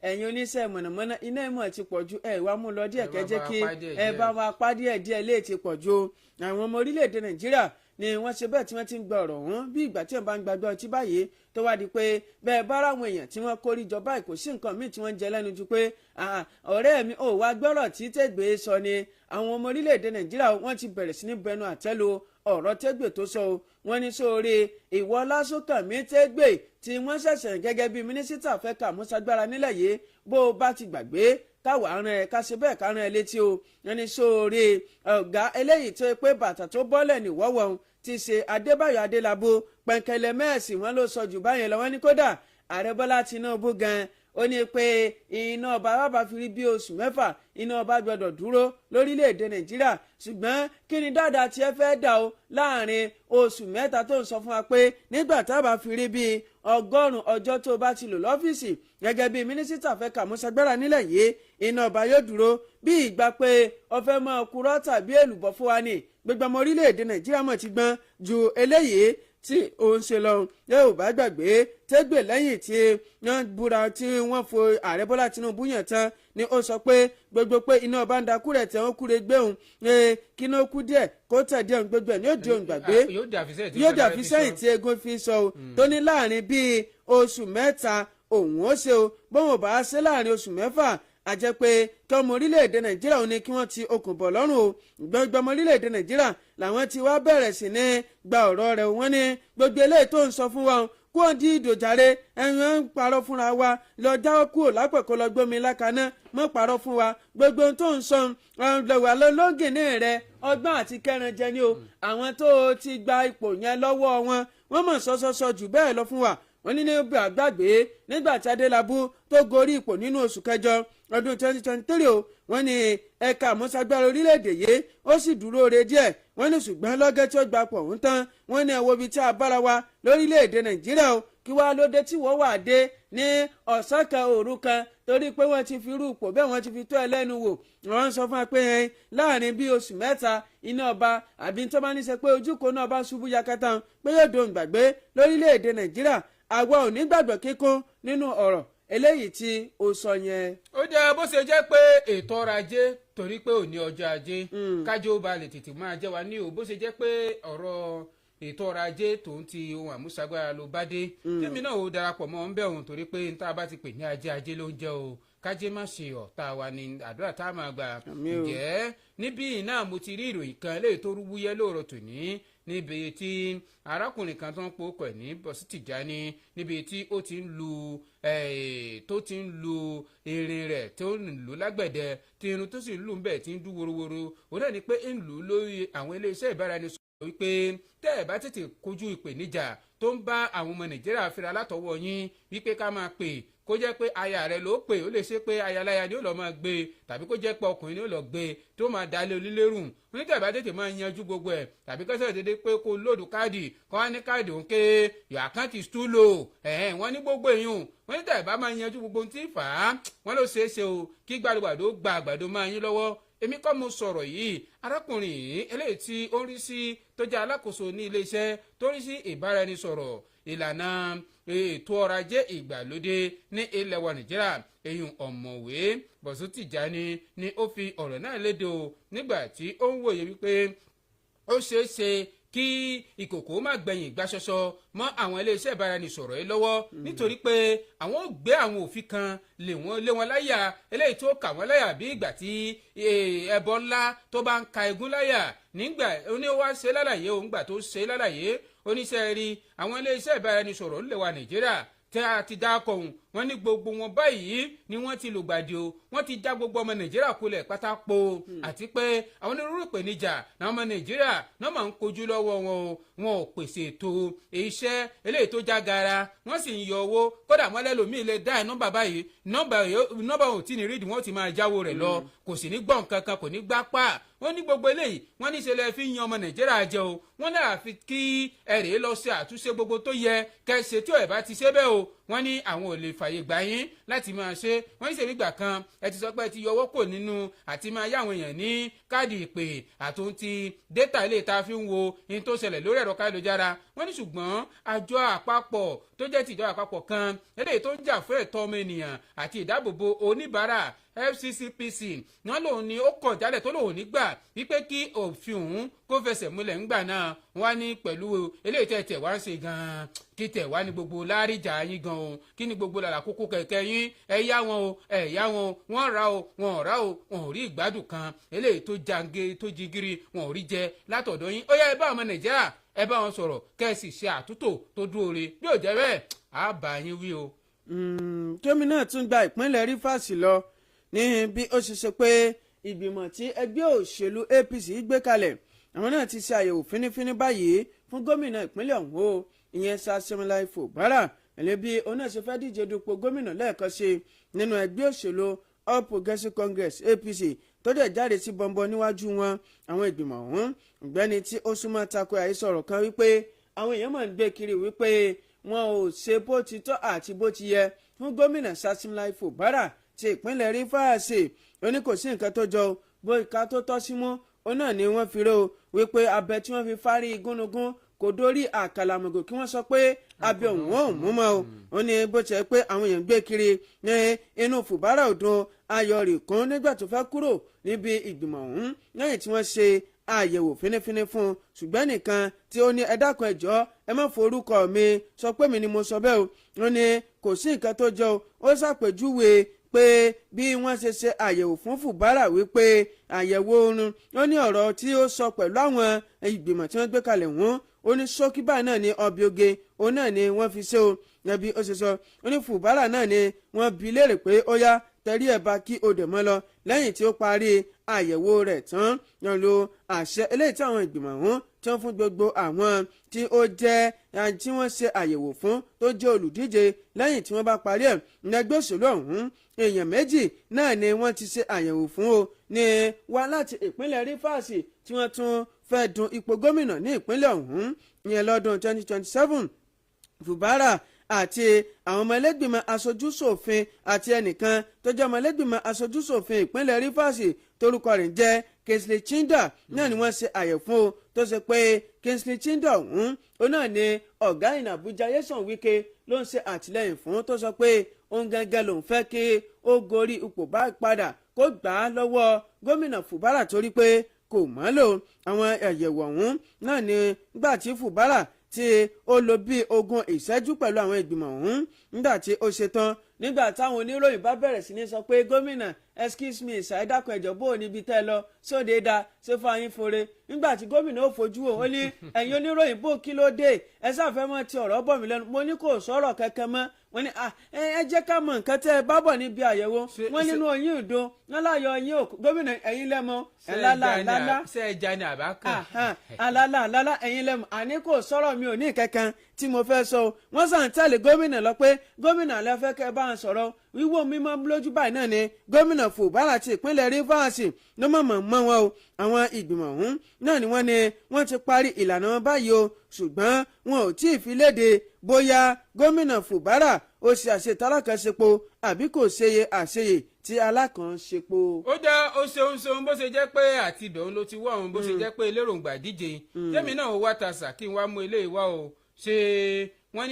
ẹ̀yin oníṣẹ́ mọ̀nàmọ́ná iná ìmọ̀ ti pọ̀ ju ẹ̀ wá mú lọ díẹ̀ kẹ́jẹ́ kí ẹ bá wa pa díẹ̀ díẹ̀ lè ti pọ̀ ju àwọn ọmọ orílẹ̀‐èdè Nàìjíríà ni wọ́n ṣe bẹ́ẹ̀ tí wọ́n ti ń gba ọ̀rọ̀ wọn bí ìgbà tí wọ́n bá ń gbàgbọ́ ọtí báyìí tó wá di pé bẹ́ẹ̀ bá ráwọn èèyàn tí wọ́n kórí jọ báyìí kò sí nǹkan míì tí wọ́n ń jẹ lẹ́nu ju pé ọ̀rẹ́ mi ò wá gbọ́rọ̀ tí Tẹ́gbẹ́ sọ ni àwọn ọmọ orílẹ̀‐èdè Nàìjíríà wọ́n ti bẹ̀rẹ̀ sí ní bẹnu àtẹ́lu ọ̀rọ̀ Tẹ́gbẹ́ tó sọ wọ́n ní sóore ìwọ Lásùnkànmí Tẹ́gbẹ́ tí wọ́n ṣẹ̀ṣẹ̀ gẹ́gẹ́ bí mínísítà fẹ́ kà àmúṣagbára nílẹ̀ yìí bó o bá ti gbàgbé káwa rán ẹ ká ṣe bẹ́ẹ̀ ká rán ẹ létí o wọ́n ní sóore ọ̀gá eléyìí tó pé bàtà tó bọ́lẹ̀ níwọ́wọ́ ti ṣe Adébáyọ̀ Adélabú pẹ̀ǹkẹ̀lẹ̀ mẹ́ẹ̀sì wọn ló sọ jù báyẹn lọ wọ́n ní kódà ààrẹ Bọ́lá Tinubu gan ó ní pé iná ọba bàbá fi rí bí oṣù 6 iná ọba gbọdọ̀ dúró lórílẹ̀‐èdè Nàìjíríà ṣùgbọ́n kí ni dáadáa tí ẹ fẹ́ dà o láàrin oṣù 3 tó ń sọ fún wa pé nígbà tá a bá fi rí bíi 100 ọjọ́ tó bá ti lò lọ́fíìsì gẹ́gẹ́ bí mínísítà fẹ́ kà àmúṣagbára nílẹ̀ yìí iná ọba yóò dúró bí ìgbà pé ọfẹ́ mọ́ kúrọ́ tàbí èlùbọ́ fún wa ní gbogbo ọmọ orílẹ̀‐èdè Nàìjíríà mọ̀ ti gbọ́n ju eléyìí tí òun ṣe lọ yóò bá gbàgbé Tẹ́gbẹ́ lẹ́yìn tí wọ́n búra tí wọ́n fo ààrẹ Bọ́lá Tinubu yàn tán ni ó sọ pé gbogbo pé iná ọba ń da kúrẹ̀ tẹ̀ wọ́n kúre gbé òun kí ní ó kú díẹ̀ kó tẹ̀ díẹ̀ òun gbogbo ẹ̀ ní ó di òun gbàgbé yóò dàbí sẹ́yìn tí egun fi sọ o tó ní láàrin bíi oṣù 3 òun ó ṣe o bóun ò bá ṣe láàrin oṣù 6 àjẹ́ pé kí ọmọ orílẹ̀-èdè Nàìjíríà ò ní kí wọ́n ti okùn bọ̀ lọ́rùn o gbogbo ọmọ orílẹ̀-èdè Nàìjíríà làwọn ti wá bẹ̀rẹ̀ sí ní gba ọ̀rọ̀ rẹ̀ wọ́n ní gbogbo eléyìí tó ń sọ fún wa kó ń di ìdòjàre ẹ̀yìn ń parọ́ fúnra wa lọ jáwọ́ kúrò lápẹ̀kọ́ lọ gbómi lákaná mọ́ parọ́ fún wa gbogbo ohun tó ń sọ lọ́wọ́ lọ́gìnní rẹ̀ ọgbọ́n àti kẹrànjẹ ni o àwọn tó ti gba ipò yẹn lọ́wọ́ wọ́n mọ̀ sọ́sọ́sọ́ jù bẹ́ẹ̀ lọ fún wa wọ́n ní níbi àgbàgbé nígbà tí Adélabú tó gorí ipò nínú oṣù kẹjọ ọdún 2023 o wọ́n ní ẹ̀ka àmúṣagbára orílẹ̀-èdè yìí ó sì dúró re díẹ̀ wọ́n ní ṣùgbọ́n lọ́gẹ́ tí ó gba pọ̀ ń tán wọ́n ní ẹ̀wọ́ ibi tí a bára wa lórílẹ̀-èdè Nàìjíríà o kí wàá lóde tí wọ́n wà dé ní ọ̀sán kan òru kan torí pé wọ́n ti fi irú ipò bẹ́ẹ̀ wọ́n ti fi tó ẹ lẹ́nu wò wọ́n sọ fún wa pé láàrin bíi oṣù 3 iná ọba àbí tó bá ní ṣe pé ojúkò náà bá ṣubú yakata pé yóò dohùn gbàgbé lórílẹ̀-èdè Nàìjíríà àwa ò ní gbàgbọ́ kíkún nínú ọ̀rọ̀ eléyìí tí ó sọ yẹn. ó jẹ́ bó ṣe jẹ́ pé ètò ọrọ̀ ajé torí pé òní ọjọ́ ajé kájọ ó balẹ̀ tètè máa jẹ́ wa ní o bó ṣe jẹ́ pé ọ̀rọ̀ ètò ọrọ̀ ajé tòun ti ohun àmúṣagbára ló bá dé tèmi náà ó darapọ̀ mọ́ ọ́n bẹ̀ òun torí pé n tá a bá ti pè ní ajé ló ń jẹ́ o kájé má ṣe ọ̀tá wa ni àdúrà tá a máa gbà ǹjẹ́ níbí náà mo ti rí ìròyìn kan léyìí tó rúwúyẹ́ lóòrọ̀ tòní níbi tí arákùnrin kan tó ń po ọkọ̀ ní Bọ́sì Tìjání níbi tí ó ti ń lu irin rẹ̀ tó ń lù lágbẹ̀dẹ tí irun tó sì ń lù ń bẹ̀ tí ń dú worowóró òun náà ni pé ń lù lórí àwọn iléeṣẹ́ ìbáraẹnisọ̀rọ̀ wípé tẹ́ ẹ̀ bá tètè kojú ìpèníjà tó ń bá àwọn ọmọ nàìjíríà fira látọwọ́ yín wípé ká máa pè kó jẹ́ pé aya rẹ̀ ló pè ó lè ṣe pé ayaláya ni ó lọ́ọ́ máa gbé tàbí kó jẹ́ pé ọkùnrin ni ó lọ́ọ́ gbé tó máa dalẹ̀ onílérùn onítàbí tètè máa yanjú gbogbo ẹ̀ tàbí kọ́sẹ̀ dédé pé kó lóòdù káàdì kó wá ní káàdì òun ké your account is too low wọ́n ní gbogbo èèyàn wọ́n ní tàbí bá máa yanjú gbogbo ohun tí ì fà á wọ́n ló ṣeé ṣe o kí gbàdúgbàdó gba àgbàdo máa yín lọ́wọ́ èmi kọ́ mo sọ̀rọ̀ yìí arákùnrin yìí eléyìí tí ó ń rí sí tó jẹ́ alákòóso ní iléeṣẹ́ tó rí sí ìbáraẹnisọ̀rọ̀ ìlànà ètò ọrọ̀ ajé ìgbàlódé ní ilẹ̀ wa nàìjíríà èyí ọ̀mọ̀wé Bọ̀sún Tìjání ni ó fi ọ̀rọ̀ náà léde o nígbà tí ó ń wòye wípé ó ṣeé ṣe kí ìkòkò má gbẹ̀yìn ìgbàṣọṣọ mọ́ àwọn iléeṣẹ́ ìbáraẹnisọ̀rọ̀ yìí lọ́wọ́ nítorí pé àwọn ò gbé àwọn òfin kan lé wọn láyà eléyìí tó kà wọ́n láyà bí ìgbà tí ẹbọ ńlá tó bá ń ka egun láyà nígbà oníwà ṣe lálàyé òun gbà tó ṣe lálàyé oníṣẹ́ rí àwọn iléeṣẹ́ ìbáraẹnisọ̀rọ̀ ńlẹ̀ wa nàìjíríà tẹ́ a ti dá kọ̀hún wọ́n ní gbogbo wọn báyìí ni wọ́n ti lùgbàdì o wọ́n ti já gbogbo ọmọ nàìjíríà kulẹ̀ pátápó àti pé àwọn onírúurú ìpèníjà náà ọmọ nàìjíríà náà máa ń kojú lọ́wọ́ wọn o wọn ò pèsè ètò iṣẹ́ eléyìí tó já gara wọ́n sì ń yọ owó kódà wọ́n lẹ́lòmíì lè dá nọ́mbà báyìí nọ́mbà ò tí ní rídìí wọ́n ti máa jáwó rẹ̀ lọ kò sì ní gbọ̀n kankan kò ní gbá pa wọ́n ní gbogbo eléyìí wọ́n ní ṣe lè fi yan ọmọ nàìjíríà jẹ o wọ́n náà fi kí ẹ̀rẹ́ lọ ṣe àtúnṣe gbogbo tó yẹ kẹ́sẹ̀ tí ẹ̀ bá ti ṣe bẹ́ẹ̀ o wọ́n ní àwọn ò lè fàyè gbà yín láti máa ṣe wọ́n ní ṣèlú ìgbà kan ẹ ti sọ pé ẹ ti yọwọ́ kò nínú àti máa yá àwọn èèyàn ní káàdì ìpè àtúntì dátà ilé ìta fi ń wo ní tó ṣẹlẹ̀ lórí ẹ̀rọ káyélujára wọ́n ní ṣùgbọ́n àjọ àpapọ̀ tó jẹ́ tìjọ àpapọ̀ kan eléyìí tó ń jà fún ẹ̀tọ́ ọmọ ènìyàn àti ìdáàbòbò oníbàárà FCCPC náà lòun ni ó kọ̀ jálẹ̀ tó lòun nígbà wípé kí òfin òun kó fẹsẹ̀ múlẹ̀ ńgbà náà wọ́n á ní pẹ̀lú eléyìí tẹ̀ wá ń ṣe gan-an kí tẹ̀ wá ní gbogbo láríjà yín gan o kí ni gbogbo làlà kókó kẹ̀kẹ́ yín ẹ yá wọn o ẹ yá wọn o wọ́n ra o wọn ò ra o wọn ò rí ìgbádùn kan eléyìí tó jange tó jigiri wọn ò rí jẹ látọ̀dọ̀ yín ó yá ẹ bá ọmọ nàìjíríà ẹ bá wọn sọ̀rọ̀ kẹ́ ẹ sì ṣe àtúntò tó dúró re bí ò jẹ́ bẹ́ẹ̀ á bá yín wí o. tómi náà tún gba ìpínlẹ̀ Rivers lọ ní bí ó ṣe ṣe pé ìgbìmọ̀ tí ẹgbẹ́ òṣèlú APC gbé kalẹ̀ àwọn náà ti ṣe àyẹ̀wò fínífíní báyìí fún gómìnà ìpínlẹ̀ ọ̀hún o ìyẹn Siminalayi Fubara ẹ̀lẹ́ bí òun náà ṣe fẹ́ díje dupò gómìnà lẹ́ẹ̀kan ṣe nínú ẹgbẹ́ òṣèlú All Progressives Congress APC tó dẹ̀ jáde sí bọ́ńbọ́ níwájú wọn àwọn ìgbìmọ̀ ọ̀hún ọ̀gbẹ́ni tí ó súnmọ́ tako àhesọ̀rọ̀ kan wípé àwọn èèyàn máa ń gbé kiri wípé wọn ò ṣe bó ti tọ́ àti bó ti yẹ fún gómìnà Siminalayi Fubara ti ìpínlẹ̀ Rivers ó ní kò sí nǹkan tó jọ bó ìka tó tọ́ sí mú òun náà ni wọ́n fi rò wípé abẹ tí wọ́n fi fárí gúnugún kò dórí àkàlàmọ̀gò kí wọ́n sọ pé abẹ òun ò mú mọ́ o ó ní bó ṣe pé àwọn èèyàn gbé kiri ní inú Fubara ọdún ayọ̀ rẹ̀ kún nígbà tó fẹ́ kúrò níbi ìgbìmọ̀ ọ̀hún lẹ́yìn tí wọ́n ṣe àyẹ̀wò fínífíní fún un ṣùgbọ́n nìkan tí ó ní ẹ dákun ẹ jọ̀ọ́ ẹ má forúkọ mi sọ pé mi ni mo sọ bẹ́ẹ̀ o ó ní kò sí nǹkan tó jọ ó ṣàpèjúwe pé bí wọ́n ṣe ṣe àyẹ̀wò fún Fubara wípé àyẹ̀wò oorun ó ní ọ̀rọ̀ tí ó sọ pẹ̀lú àwọn ìgbìmọ̀ tí wọ́n gbé kalẹ̀ wọ́n ó ní ṣókíbà náà ní ọbẹ̀ oge òun náà ni wọ́n fi ṣe o ẹbí ó ṣe sọ ó ní Fubara náà ni wọ́n bi léèrè pé ó yá tẹ̀rí ẹ̀ bá kí o dẹ̀ mọ́ lọ lẹ́yìn tí ó parí àyẹ̀wò rẹ̀ tán yàn lo àṣẹ eléyìí tí àwọn ìgbìmọ̀ ọ̀hún tí wọ́n fún gbogbo àwọn tí ó jẹ́ tí wọ́n ṣe àyẹ̀wò fún tó jẹ́ olùdíje lẹ́yìn tí wọ́n bá parí ẹ̀ ní ẹgbẹ́ òṣèlú ọ̀hún èèyàn méjì náà ni wọ́n ti ṣe àyẹ̀wò fún o ní wá láti ìpínlẹ̀ Rivers tí wọ́n tún fẹ́ dun ipò gómìnà ní ìpínlẹ̀ ọ̀hún ìyẹn lọ́dún 2027 Fubara àti àwọn ọmọ ẹlẹ́gbìmọ̀ aṣojúṣòfin àti ẹnìkan tó jẹ́ ọmọ ẹlẹ́gbìmọ̀ aṣojúṣòfin ìpínlẹ̀ Rivers torúkọ rẹ̀ jẹ́ Kingsley Chinda náà ni wọ́n ṣe àyẹ̀wò fún o tó ṣe pé Kingsley Chinda ọ̀hún ó náà ni ọ̀gá ìnà Àbújá Nyesom Wike ló ń ṣe àtìlẹ́yìn fún tó sọ pé òun gángan lòun fẹ́ kí ó gorí ipò bá padà kó gbà á lọ́wọ́ gómìnà Fubara torí pé kò mọ́ lò àwọn àyẹ̀wò ọ̀hún náà ni gbà tí Fubara tí ó lò bí 20 ìṣẹ́jú pẹ̀lú àwọn ìgbìmọ̀ ọ̀hún nígbà tí ó ṣe tán nígbà táwọn oníròyìn bá bẹ̀rẹ̀ sí ní sọ pé gómìnà excuse me ṣàìdákun ẹ̀jọ̀ bó o níbi tẹ́ lọ sóde da ṣé fún ayín fore nígbà tí gómìnà ó fojú wò ó ní ẹ̀yin oníròyìn bó kí ló dé ẹ sáfẹ́ mọ́ ti ọ̀rọ̀ bọ̀ mí lẹ́nu mo ní kò sọ̀rọ̀ kẹ́kẹ́ mọ́ wọ́n ní ẹ jẹ́ ká mọ̀ nǹkan tẹ́ ẹ bá bọ̀ níbi àyẹ̀wò wọ́n nínú oyin ìdun wọ́n láyọ̀ oyin òkú gómìnà ẹ̀yin lẹ́mọ ẹ̀lálà ṣe ẹja ni àbá kan alálà ẹ̀yin lẹ́mọ àní kò sọ̀rọ̀ mi ò ní kankan tí mo fẹ́ sọ wọ́n sàn tẹ̀lé gómìnà lọ pé gómìnà lẹ́fẹ́ kẹ́ bá ń sọ̀rọ̀ wíwò mímọ́ lójú báyìí náà ni gómìnà Fubara ti ìpínlẹ̀ Rivers ló mọ̀ wọn o àwọn ìgbìmọ̀ ọ̀hún náà ni wọ́n ti parí ìlànà wọn báyìí o ṣùgbọ́n wọn ò tí ì fi léde bóyá gómìnà Fubara ó ṣe àṣetò alákànṣepo àbí kò ṣeye àṣeyè tí alákànṣepo. ó dá ó ṣeun bó ṣe jẹ́ pé àti ìdòun ló ti wá òun bó ṣe jẹ́ pé lérògbà díje tẹ́mi náà wá tasà kí n wá mú eléyìí wá o ṣe wọ́n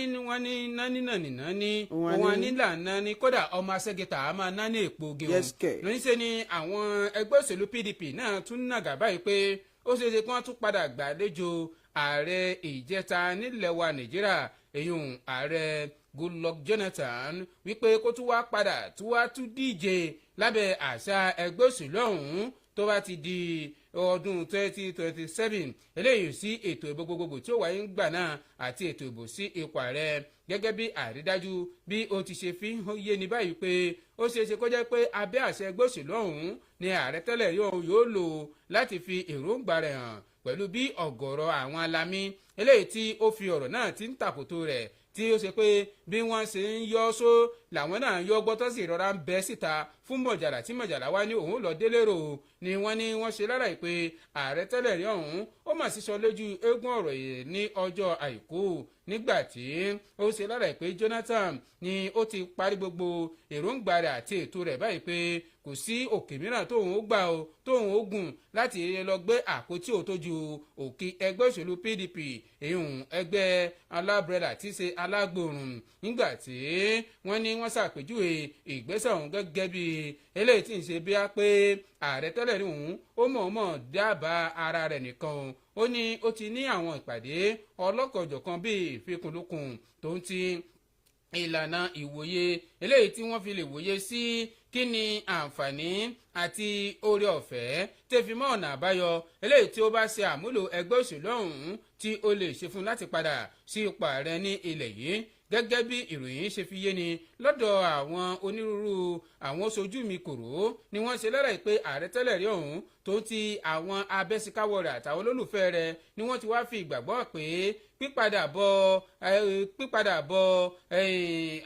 ní nání wọn nílà nání kódà ọmọ asẹ́gẹ́ta a máa nání èpo gẹ̀hún lóníṣẹ́ ni àwọn ẹgbẹ́ òṣèlú PDP náà tún nàgà báyìí pé ó ṣeé ṣe kí wọ́n tún padà gbàlejò ààrẹ ìjẹta nílẹ̀ wa Nàìjíríà èyún ààrẹ Goodluck Jonathan wípé kó tún wá padà tún díje lábẹ́ àṣà ẹgbẹ́ òṣèlú ọ̀hún tó bá ti di ọdún 2027 eléyìí sí ètò ìbò gbogbogbò tí ó wáyé ń gbà náà àti ètò ìbò sí ipò ààrẹ gẹ́gẹ́ bí àrídájú bí ó ti ṣe fi yé ní báyìí pé ó ṣeé ṣe kó jẹ́ pé abẹ́ àṣẹ ẹgbẹ́ òṣèlú ọ̀hún ni ààrẹ tẹ́lẹ̀ yóò lò láti fi èròǹgbà rẹ̀ hàn pẹ̀lú bí ọ̀gọ̀rọ̀ àwọn alamí eléyìí tí ó fi ọ̀rọ̀ náà ti ń tàkòtò rẹ̀ tí ó ṣe pé bí wọ́n ṣe ń yọ só làwọn náà yọ gbọ́tọ́ sí ìrora ń bẹ́ síta fún mọ̀jàlá tí mọ̀jàlá wá ní òun lọ délérò ni wọ́n ní wọ́n ṣe lára ìpè ààrẹ tẹ́lẹ̀ rí ọ̀hún ó mà sísọ lójú eégún ọ̀rọ̀ yìí ní ọjọ́ àìkú nígbà tí ó ṣe lára ìpè Jonathan ni ó ti parí gbogbo èròǹgbà rẹ̀ àti ètò rẹ̀ báyìí pé kò sí òkè mìíràn tóun ó gbà ó tóun ó gùn láti lọ gbé àpótí òtójú òkè ẹgbẹ́ òṣèlú PDP èyún ẹgbẹ́ alábrẹ́dà tí ṣe alágbòrùn nígbà tí wọ́n ní wọ́n ṣàpèjúwe ìgbésẹ̀ ọ̀hún gẹ́gẹ́ bí eléyìí tí ń ṣe bí a pé ààrẹ tẹ́lẹ̀ ní òun ó mọ̀ọ́mọ̀ dábàá ara rẹ̀ nìkan ó ní ó ti ní àwọn ìpàdé ọlọ́kọ̀ọ̀jọ̀kan bíi ìfikùnlukùn tó ń ti ìlànà ìwòye eléyìí tí wọ́n fi lè wòye sí kí ni àǹfààní àti oore ọ̀fẹ́ tẹ́fi mọ́ ọ̀nà àbáyọ eléyìí tí ó bá ṣe àmúlò ẹgbẹ́ òṣèlú ọ̀hún tí ó lè ṣe fún láti padà sí ipò ààrẹ ní ilẹ̀ yìí gẹ́gẹ́ bí ìròyìn ṣe fi yé ni lọ́dọ̀ àwọn onírúurú àwọn sojú mi kòró ni wọ́n ṣe lọ́rọ̀ pé ààrẹ tẹ́lẹ̀ rí ọ̀hún tó ti àwọn abẹ́síkáwọ́ rẹ̀ àtàwọn olólùfẹ́ rẹ̀ ni wọ́n ti wá fi ìgbàgbọ́ pé pípadà bọ̀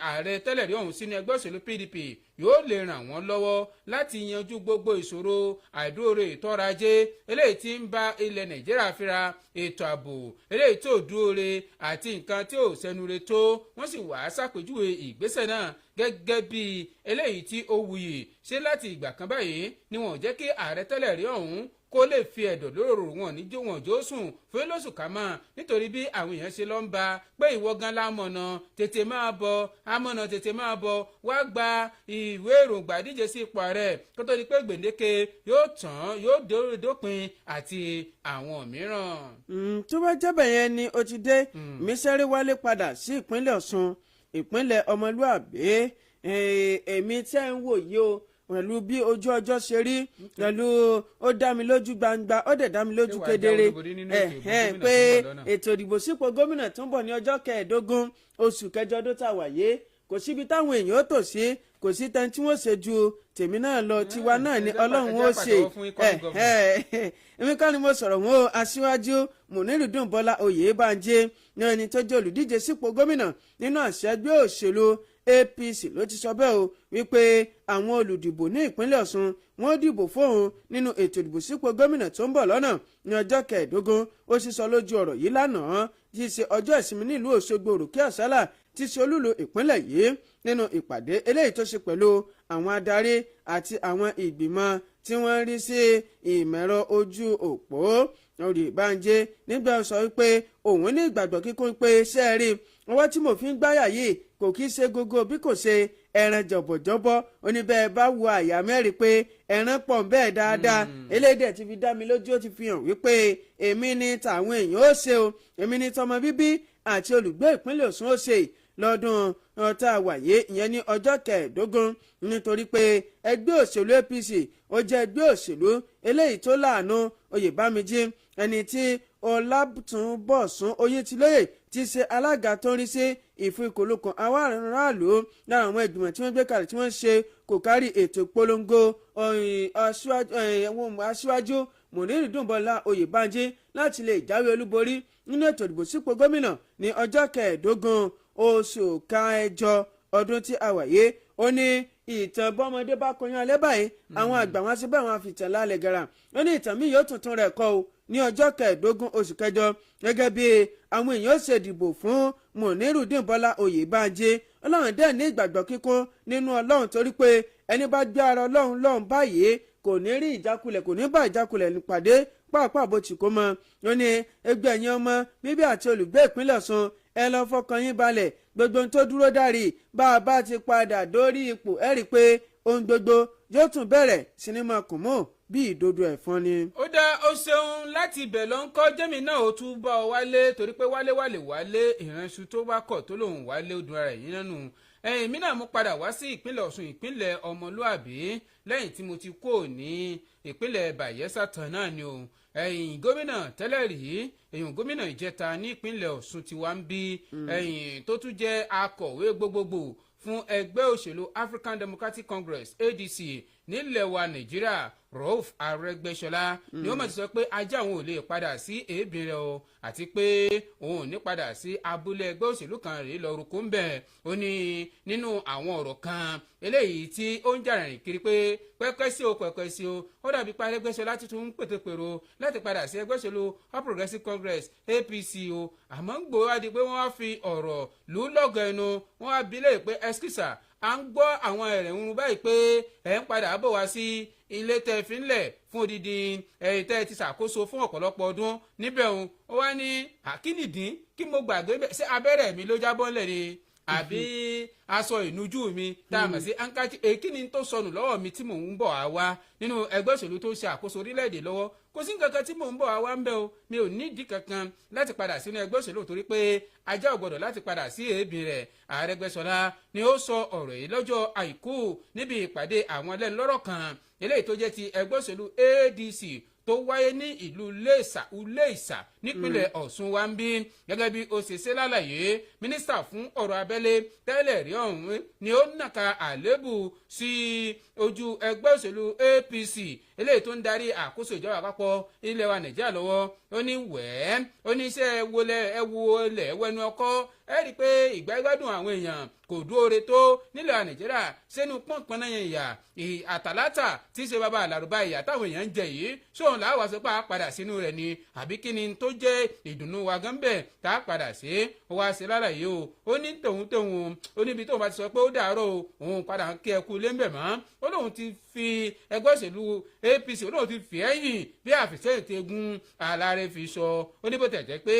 ààrẹ tẹ́lẹ̀ rí ọ̀hún sínú ẹgbẹ́ òṣèlú PDP yóò lè ràn wọ́n lọ́wọ́ láti yanjú gbogbo ìṣòro àìdúró ètò ọrọ̀ ajé eléyìí tí ń bá ilẹ̀ Nàìjíríà fínra ètò ààbò eléyìí tó dúró àti nǹkan tí ò sẹnure tó wọ́n sì wá ṣàpèjúwe ìgbésẹ̀ náà gẹ́gẹ́ bí eléyìí tí ó wuyì ṣe láti ìgbà kan báyìí ni wọ́n jẹ́ kí ààrẹ tẹ́lẹ̀ rí ọ̀hún kó lè fi ẹ̀dọ̀ lóró wọn níjó wọn jó sùn fún lóṣù ká mọ́ nítorí bí àwọn èèyàn ṣe lọ ń ba pé ìwọ gan lámọ̀nà tètè máa bọ̀ amọ̀nà tètè máa bọ̀ wá gba ìwé èròǹgbà díje sí ipò ààrẹ kó tó di pé gbèǹdéke yóò tán yóò dópin àti àwọn mìíràn. tó bá jẹ́bẹ̀ yẹn ni ó ti dé mísẹ́rí wálé padà sí ìpínlẹ̀ Ọ̀ṣun ìpínlẹ̀ ọmọlúàbí èmi tẹ́ ń wò yìí o pẹ̀lú bí ojú ọjọ́ ṣe rí pẹ̀lú ó dá mi lójú gbangba ó dẹ̀ dá mi lójú kedere pé ètò ìdìbò sípò gómìnà tó ń bọ̀ ní ọjọ́ 15 oṣù kẹjọ ọdún tá a wà yé kò síbi táwọn èèyàn ó tò sí kò sí tẹni tí wọ́n ṣe ju tèmi náà lọ tiwa náà ni Ọlọ́run ó ṣe èmi kọ́ ni mo sọ̀rọ̀ wọn o aṣíwájú Mùnírùdùn Bọ́lá Oyèbánjí ní ẹni tó jẹ́ olùdíje sípò gómìnà nínú àṣẹ ẹgbẹ́ òṣèlú APC ló ti sọ bẹ́ẹ̀ o wípé àwọn olùdìbò ní ìpínlẹ̀ Ọ̀ṣun wọ́n dìbò fóun nínú ètò ìdìbò sípò gómìnà tó ń bọ̀ lọ́nà ní ọjọ́ 15 ó sì sọ lójú ọ̀rọ̀ yìí lánàá tí í ṣe ọjọ́ ìsinmi nílùú Òṣogbo Òrùkí Àsálà tí í ṣe olúlu ìpínlẹ̀ yìí nínú ìpàdé eléyìí tó ṣe pẹ̀lú àwọn adarí àti àwọn ìgbìmọ̀ tí wọ́n rí sí ìmẹ̀rọ ojú òpó Oyèbánjí nígbà sọ wípé òun ní ìgbàgbọ́ kíkún pé sẹ́ẹ̀rì ọwọ́ tí mo fi ń gbáyà yìí kò kí í ṣe gógó bí kò ṣe ẹran jọ̀bọ̀jọ̀bọ̀ oníbẹ̀ẹ́ bá wo àyà mẹ́rin pé ẹran pọ̀ bẹ́ẹ̀ dáadáa eléyìí ti fi dá mi lójú ó ti fi hàn wípé èmi ni tàwọn èèyàn ó ṣe o èmi ni tọmọ bíbí àti olùgbé ìpínlẹ̀ Ọ̀ṣun ó ṣe lọ́dún tá a wáyé ìyẹn ní ọjọ́ kẹẹ̀ẹ́dógún nítorí pé ẹgbẹ́ òṣèlú APC ó jẹ́ ẹgbẹ́ òṣèlú eléyìí tó láàánú Oyèbámíjí ẹni tí Ọlátúnbọ̀sún Oyètìlóyè ti ṣe alága tó ń rí sí ìfikùnlukùn àwọn aráàlú lára àwọn ìgbìmọ̀ tí wọ́n gbé kalẹ̀ tí wọ́n ṣe kò kárí ètò ìpolongo aṣíwájú Mùnírù Dùnbọ́lá Oyèbánjí láti lè jáwé olúborí nínú ètò ìdìbò sípò gómìnà ní ọjọ́ kẹẹ̀ẹ́dógún oṣù kẹjọ ọdún tí a wáyé ó ní ìtàn bọ́mọdé bá kọyán alẹ́ báyìí àwọn àgbà wọn sí báwọn afìtàn lálẹ́ gara ó ní ìtàn mi yóò tuntun rẹ̀ kọ́ o ní ọjọ́ kẹẹ̀ẹ́dógún oṣù kẹjọ gẹ́gẹ́ bí àwọn èèyàn ṣe dìbò fún Mùnírù Dùnbọ́lá Oyèbánjí ọlọ́run dẹ̀ ní ìgbàgbọ́ kíkún nínú ọlọ́run torí pé ẹni bá gbé ara ọlọ́run lọ́run báyìí kò ní rí ìjákulẹ̀ kò ní bá ìjákulẹ̀ nípàdé pàápàá bó ti kó mọ́ ó ní ẹgbẹ́ ẹ̀yin ọmọ bíbí àti olùgbé ìpínlẹ̀ Ọ̀ṣun ẹ lọ fọkàn yín balẹ̀ gbogbo ohun tó dúró dárí bá a bá ti padà dórí ipò ẹ rí i pé ohun gbogbo yóò tún bẹ̀rẹ̀ sinimá kùmọ̀ bí ìdodo ẹ̀fọn ni. ó dá ó ṣeun láti ibẹ̀ ló ń kọ́ jẹ́mi náà ó tún bá ọ wálé torí pé wálé ìránṣu tó bá kọ̀ tó lòun wálé ó dun ara ẹ̀yìn nánú èmi náà mú padà wá sí ìpínlẹ̀ Ọ̀ṣun ìpínlẹ̀ ọmọlúàbí lẹ́yìn tí mo ti kó ní ìpínlẹ̀ Bayelsa tán náà ni o gómìnà tẹ́lẹ̀ rí gómìnà ìjẹta ní ìpínlẹ̀ Ọ̀ṣun ti wá ń bí tó tún jẹ́ akọ̀wé gbogbogbò fún ẹgbẹ́ òṣèlú African Democratic Congress ADC nílẹ̀ wa Nàìjíríà Rauf Arẹ́gbẹ́ṣọlá ni ó mọ̀ ti sọ pé ajá òun ò lè padà sí èébì rẹ̀ o àti pé òun ò ní padà sí abúlé ẹgbẹ́ òṣèlú kan rèé lọ rúkú ń bẹ̀ ó ní nínú àwọn ọ̀rọ̀ kan eléyìí tí ó ń jà rìn kiri pé pẹ́pẹ́ sí o ó dàbí pa Arẹ́gbẹ́ṣọlá tuntun ń pètèpèrò láti padà sí ẹgbẹ́ òṣèlú All Progressives Congress APC o àmọ́ ń gbòó wá di pé wọ́n wá fi ọ̀rọ̀ lù ú lọ́gọ̀ ẹnu wọ́n wá bi léè pé ẹskísà à ń gbọ́ àwọn ẹ̀rẹ̀ ń run báyìí pé ẹ̀ ń padà bọ̀ wá sí ilé tẹ́ fi ń lẹ̀ fún odidi tẹ́ ti ṣàkóso fún ọ̀pọ̀lọpọ̀ ọdún níbẹ̀ òun ó wá ní àkínìdín kí mo gbàgbé ṣé abẹ́rẹ́ mi ló jábọ́ ńlẹ̀ ni àbí aṣọ ìnujú mi tá a mọ̀ sí ankachi èkí ni tó sọnù lọ́wọ́ mi tí mò ń bọ̀ wá nínú ẹgbẹ́ òṣèlú tó ṣe àkóso orílẹ̀-èdè lọ́wọ́ kò sí nǹkan kan tí mò ń bọ̀ wá ń bẹ̀ o mi ò nídìí kankan láti padà sínú ẹgbẹ́ òṣèlú torí pé ajá ò gbọ́dọ̀ láti padà sí èébì rẹ̀ Arẹ́gbẹ́ṣọlá ni ó sọ ọ̀rọ̀ yìí lọ́jọ́ àìkú níbi ìpàdé àwọn ẹlẹ́nulọ́rọ̀ kan eléyìí tó jẹ́ ti ẹgbẹ́ òṣèlú ADC tó wáyé ní ìlú Iléìṣà nípínlẹ̀ Ọ̀ṣun wa ń bí gẹ́gẹ́ bí ó ṣe ṣe lálàyé mínísítà fún ọ̀rọ̀ abẹ́lé tẹ́lẹ̀ rí ọ̀hún ni ó nàka àlébù sí ojú ẹgbẹ́ òṣèlú APC eléyìí tó ń darí àkóso ìjọba àpapọ̀ ilẹ̀ wa Nàìjíríà lọ́wọ́ ó ní wẹ́ẹ́ ó ní iṣẹ́ wọlé wẹnu ọkọ́ ẹ rí i pé ìgbà ìgbádùn àwọn èèyàn kò dúóre tó nílẹ̀ Nàìjíríà sínú pọ́npọ́n náà yẹn ìyà àtàlátà tí í ṣe bàbá àlàrúbá ìyà táwọn èèyàn ń jẹ yìí sóun làá wá sọpá padà sínú rẹ̀ ni àbí kí ni tó jẹ́ ìdùnnú wa gan bẹ́ẹ̀ tá a padà sí ó wá sí lálàyé o ó ní tòun ó níbi tóun bá ti sọ pé ó dàárọ̀ o òun padà kí ẹ kú lé ń bẹ̀ mọ́ ó lóun ti fi ẹgbẹ́ òṣèlú APC ó lóun ti fi ẹ̀yìn bí àfìsẹ́yìn tegun àlàrẹ̀ fi sọ ó ní bó tẹ̀ jẹ́ pé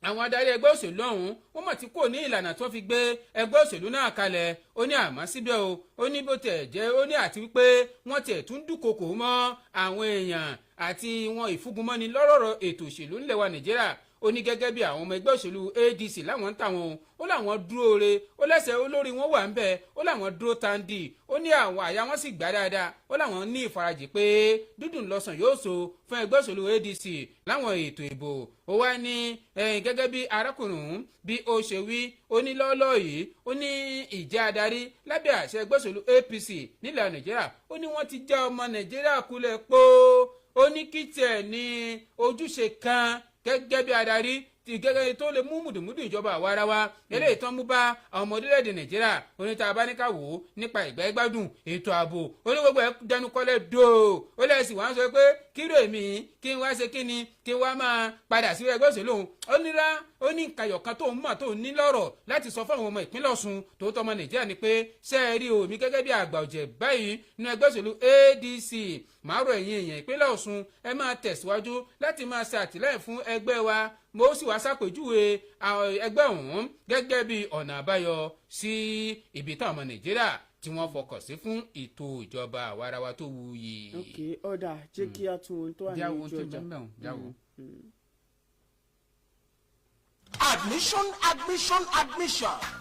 àwọn adarí ẹgbẹ́ òṣèlú ọ̀hún wọ́n mọ̀ tí kò ní ìlànà tó fi gbé ẹgbẹ́ òṣèlú náà kalẹ̀ ó ní àmọ́ síbẹ̀ o ó ní bó tẹ̀ jẹ́ ó ní àti wípé wọ́n tiẹ̀ tún dúnkokò mọ́ àwọn èèyàn àti wọn ìfúngunmọ́ni lọ́rọ̀ ètò òṣèlú ńlẹ̀ wa Nàìjíríà ó ní gẹ́gẹ́ bí àwọn ọmọ ẹgbẹ́ òṣèlú ADC láwọn ń tàwọn ó láwọn dúró re ó lẹ́sẹ̀ olórí wọn wà ń bẹ̀ ó láwọn dúró tandi ó ní àwọn àyà wọn sì gbà dáadáa ó láwọn ní ìfarajì pé dúdùn lọ́sàn yóò so fún ẹgbẹ́ òṣèlú ADC láwọn ètò ìbò ó wá ní gẹ́gẹ́ bí arákùnrin bí ó ṣe wí ó ní lọ́ọ́lọ́ yìí ó ní ìjẹ́ adarí lábẹ́ àṣẹ ẹgbẹ́ òṣèlú APC nílẹ̀ Nàìjíríà ó ní wọ́n ti já ọmọ Nàìjíríà kulẹ̀ pọ̀ ó ní kí tiẹ̀ ní ojúṣe kan gẹ́gẹ́ bí adarí gẹ́gẹ́ tó lè mú mùdùmùdù ìjọba àwa ara wa eléyìí tán mú bá àwọn ọmọ orílẹ̀-èdè Nàìjíríà oníta abáníkàwò nípa ìgbà ìgbádùn ètò ààbò onígbogbo ẹ̀ dẹnu kọ́lẹ̀ dòó ó lẹ́sìn wá ń sọ pé kíró èmi kí n wá ṣe kí ni kí n wá máa padà sí ẹgbẹ́ òṣèlú òun ó nira ó ní nkàyọ̀ kan tó ń mọ̀ tó ń ní lọ́rọ̀ láti sọ fún àwọn ọmọ ìpínlẹ̀ Ọ̀ṣun tó tọmọ Nàìjíríà ni pé ṣé ẹ rí omi gẹ́gẹ́ bí àgbà ọ̀jẹ̀ báyìí nínú ẹgbẹ́ òṣèlú ADC màá rọ̀ ẹ̀yin èèyàn ìpínlẹ̀ Ọ̀ṣun ẹ máa tẹ̀síwájú láti máa ṣe àtìlẹ́yìn fún ẹgbẹ́ wa mo sì wá ṣàpèjúwe ẹgbẹ́ ọ̀hún gẹ́gẹ́ bí ọ̀nà àbáyọ sí ibi táwọn ọmọ Nàìjíríà tí wọ́n fọkàn sí fún ètò ìjọba àwarawa tó wuyì. ok ọ̀dà jẹ́ kí a tún ohun tó wà ní ojú ọjà. Admission.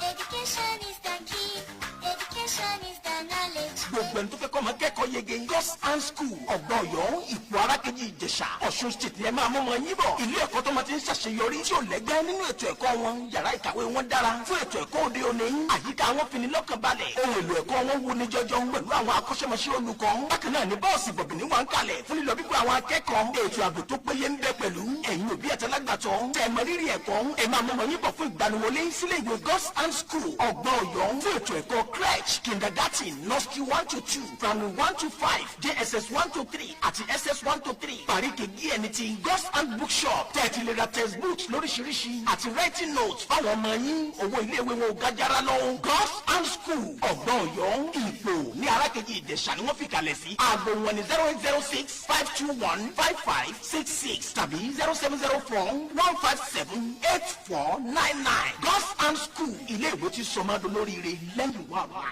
Education is the key. Education is the knowledge. Gbogbo ẹni tó fẹ́ kọ́ ọmọ kẹ́kọ̀ọ́ yege God's Hand School ọ̀gbọ́n ọ̀yọ́ ìpò arákejì ìjẹ̀ṣà ọ̀ṣun state yẹn máa mú ọmọ yín bọ̀. Ilé ẹ̀kọ́ tó máa ti ń ṣàṣeyọrí tí ò lẹ́gbẹ́ nínú ètò ẹ̀kọ́ wọn. Yàrá ìkàwé wọn dára fún ètò ẹ̀kọ́ òde òní. Àyíká wọn fi ni lọ́kàn balẹ̀. Ohun èlò ẹ̀kọ́ wọn wuni jọjọ pẹ̀lú àwọn akọ́ṣẹ́mọṣẹ́ olùkọ́. Bákan náà ni bọ́ọ̀sì bọ̀bìnì wà ń kalẹ̀ fún lílọ bíbọ̀ àwọn akẹ́kọ̀ọ́. Ètò ààbò tó péye ń bẹ pẹ̀lú. Ẹ̀yin òbí àtàlágbàtọ́ tẹ mọ rírì ẹ̀kọ́. Ẹ máa mọ ọmọ yín bọ̀ fún ìgbaniwọlé sílé ìwé God's Hand School ọ̀gbọ́n ọ̀yọ́ fún ètò ẹ̀kọ́ crèche kindergarten nursery 1 to 2 primary 1 to 5 JSS 1 to 3 àti SS 1 to 3 paríkì gnt ti God's Hand bookshop tẹ́ẹ̀tì lè ra textbooks lóríṣiríṣi àti writing notes fáwọn ọmọ yín owó iléèwé wọn ò gájára lọ. God's Hand School ọ̀gbọ́n ọ̀yọ́ ìpò ní arákejì ìjẹ̀ṣà ni wọ́n fi kalẹ̀ sí. Aago wọn ni 0806 521 5566 tàbí 0704 157 8499. God's Hand School ilé ìwé tí sọmọdún lóríire lẹ́yìn wà wá.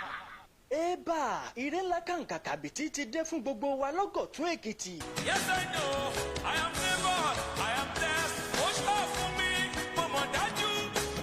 Eba ire ńlá kàǹkà kàbìtì ti dé fún gbogbo wa lọ́gọ̀tún Èkìtì. Yes, I know. I am favored. I am blessed. Ó ṣọ́ fún mi. Mo mọ̀ dájú.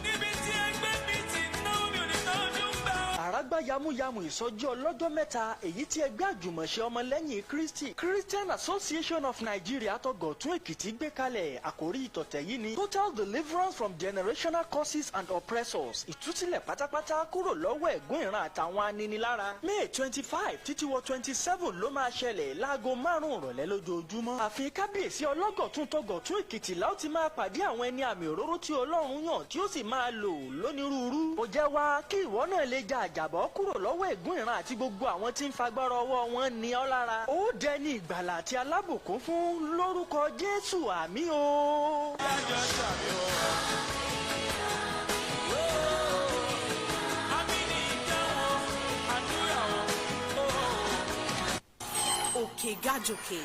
Níbi tí ẹgbẹ́ mi ti náwó mi ò ní tọ́jú ń bá. Àrágbá yamuyamu ìsọjí ọlọ́jọ́ mẹ́ta èyí tí ẹgbẹ́ àjùmọ̀ṣe ọmọlẹ́yìn Kristi Christian Association of Nigeria tọ̀gọ̀tún Èkìtì gbé kalẹ̀. Àkórí ìtọ̀tẹ̀ yìí ni Total Deliverance from Generational Curses and Oppressors. Ìtúsílẹ̀ pátápátá kúrò lọ́wọ́ ẹ̀gún ìran àtàwọn aninilára. May 25 títí wọ 27 ló máa ṣẹlẹ̀ láago 5 ìrọ̀lẹ́ lójoojúmọ́. Ààfin kábíyèsí ọlọ́gọ̀tún tọ̀gọ̀tún Èkìtì la ó ti máa pàdé àwọn ẹni àmì òróró tí Ọlọ́run yàn tí ó sì máa lò lónírúurú. Ó jẹ́ wá kí ìwọ náà lè ja àjàbọ́ kúrò lọ́wọ́ ègún ìran àti gbogbo àwọn tí ń fagbára ọwọ́ wọn ní ọ́ lára. Ó dẹni ìgbàlà àti alábùkún fún lórúkọ Jésù àmín o. Òkè Gàjòkè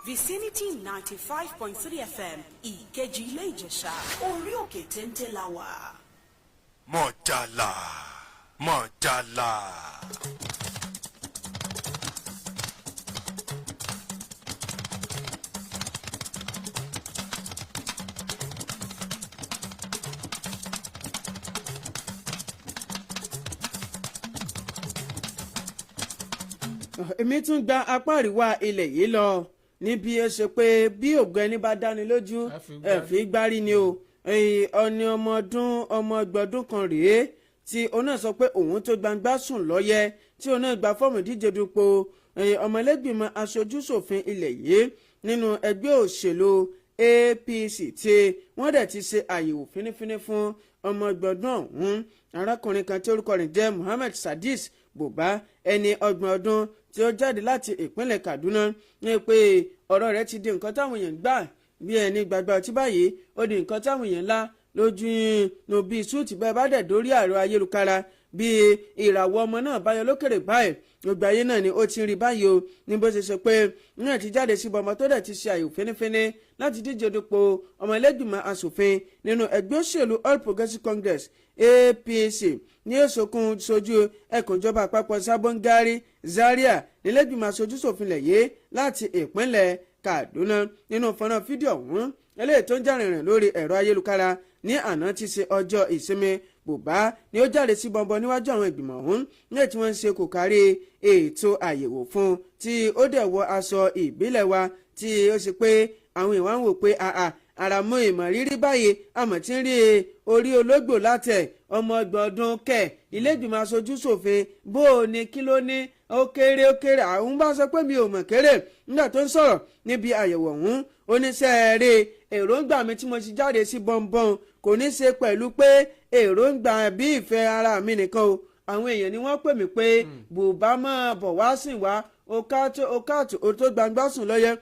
Vicinity 95.3 FM Ìkejì Ilé Ìjẹ̀ṣà orí òkè téńté la wà. Mọ̀jàlá. Èmi tún gba apá àríwá ilẹ̀ yìí lọ níbi ó ṣe pé bí ògo ẹni bá dáni lójú ẹ̀fí gbárí ni o. Ọni ọmọ ọgbọ̀dún kan rèé tí òun náà sọ pé òun tó gbangba sùn lọ́yẹ tí òun náà gba fọ́ọ̀mù díje dupò ọmọlẹ́gbìmọ̀ aṣojúṣòfin ilẹ̀ yìí nínú ẹgbẹ́ òṣèlú APC tí wọ́n dẹ̀ ti ṣe àyẹ̀wò fínífíní fún ọmọ ọgbọ̀dún ọ̀hún. Arákùnrin kan tí orúkọ rẹ̀ jẹ́ Muhammed Sadis Buba ẹni 30 ọdún tí ó jáde láti ìpínlẹ̀ Kaduna ní pé ọ̀rọ̀ rẹ̀ ti di nǹkan táwọn èèyàn gbà bí ẹni gbàgbà ọtí báyìí ó di nǹkan táwọn èèyàn ńlá lójú inú bíi súùtì bẹ́ẹ̀ bá dẹ̀ dórí ẹ̀rọ ayélujára bí ìràwọ̀ ọmọ náà báyọ̀ lókèrè báyìí gbogbo ayé náà ni ó ti rí báyìí o ní bó ṣe sọ pé náà ti jáde sí bọmọ tó dẹ̀ ti ṣe àyò fínífíní láti díje dupò ọmọlẹ́gbìmọ̀ asòfin nínú ẹgbẹ́ òṣèlú All Progressives Congress APC ní èsòkun sojú ẹkùn ìjọba àpapọ̀ Sabongari Zaria nílẹ̀gbìmọ̀ aṣojúṣòfin lẹ̀ yé láti ìpínlẹ̀ Kaduna. Nínú fọ́nrán fídíò ọ̀hún eléyìí tó ń jà rìnrìn lórí ẹ̀rọ ayélujára ní àná ti ṣe ọjọ́ ìsinmi Buba ni ó jáde sí bọ̀m̀bọ̀ níwájú àwọn ìgbìmọ̀ ọ̀hún nígbà tí wọ́n ń ṣe kò kárí ètò àyẹ̀wò fún un tí ó dẹ̀ wọ aṣọ ìbílẹ̀ wa tí ó ṣe pé àwọn èèyàn wò pé àràmú ìmọ̀ rírí báyìí àmọ̀ tí ń rí orí ológbò látẹ̀ ọmọ ọgbọ̀n kẹ̀ ilé ìgbìmọ̀ aṣojú ṣòfin bó o ní kí ló ní ó kéré àwọn bá sọ pé mi ò mọ̀ kéré nígbà tó ń sọ̀rọ̀ níbi àyẹ̀wò ọ̀hún oníṣẹ́ẹ̀rẹ́ èròǹgbà mi tí mo ti jáde sí bọ́ńbọ́n kò ní ṣe pẹ̀lú pé èròǹgbà bí ìfẹ́ ara mi nìkan o àwọn èèyàn ni wọ́n pè mí pé Buba máa bọ̀ wá sìn wá okáàtù tó gbangba sùn lọ́yẹ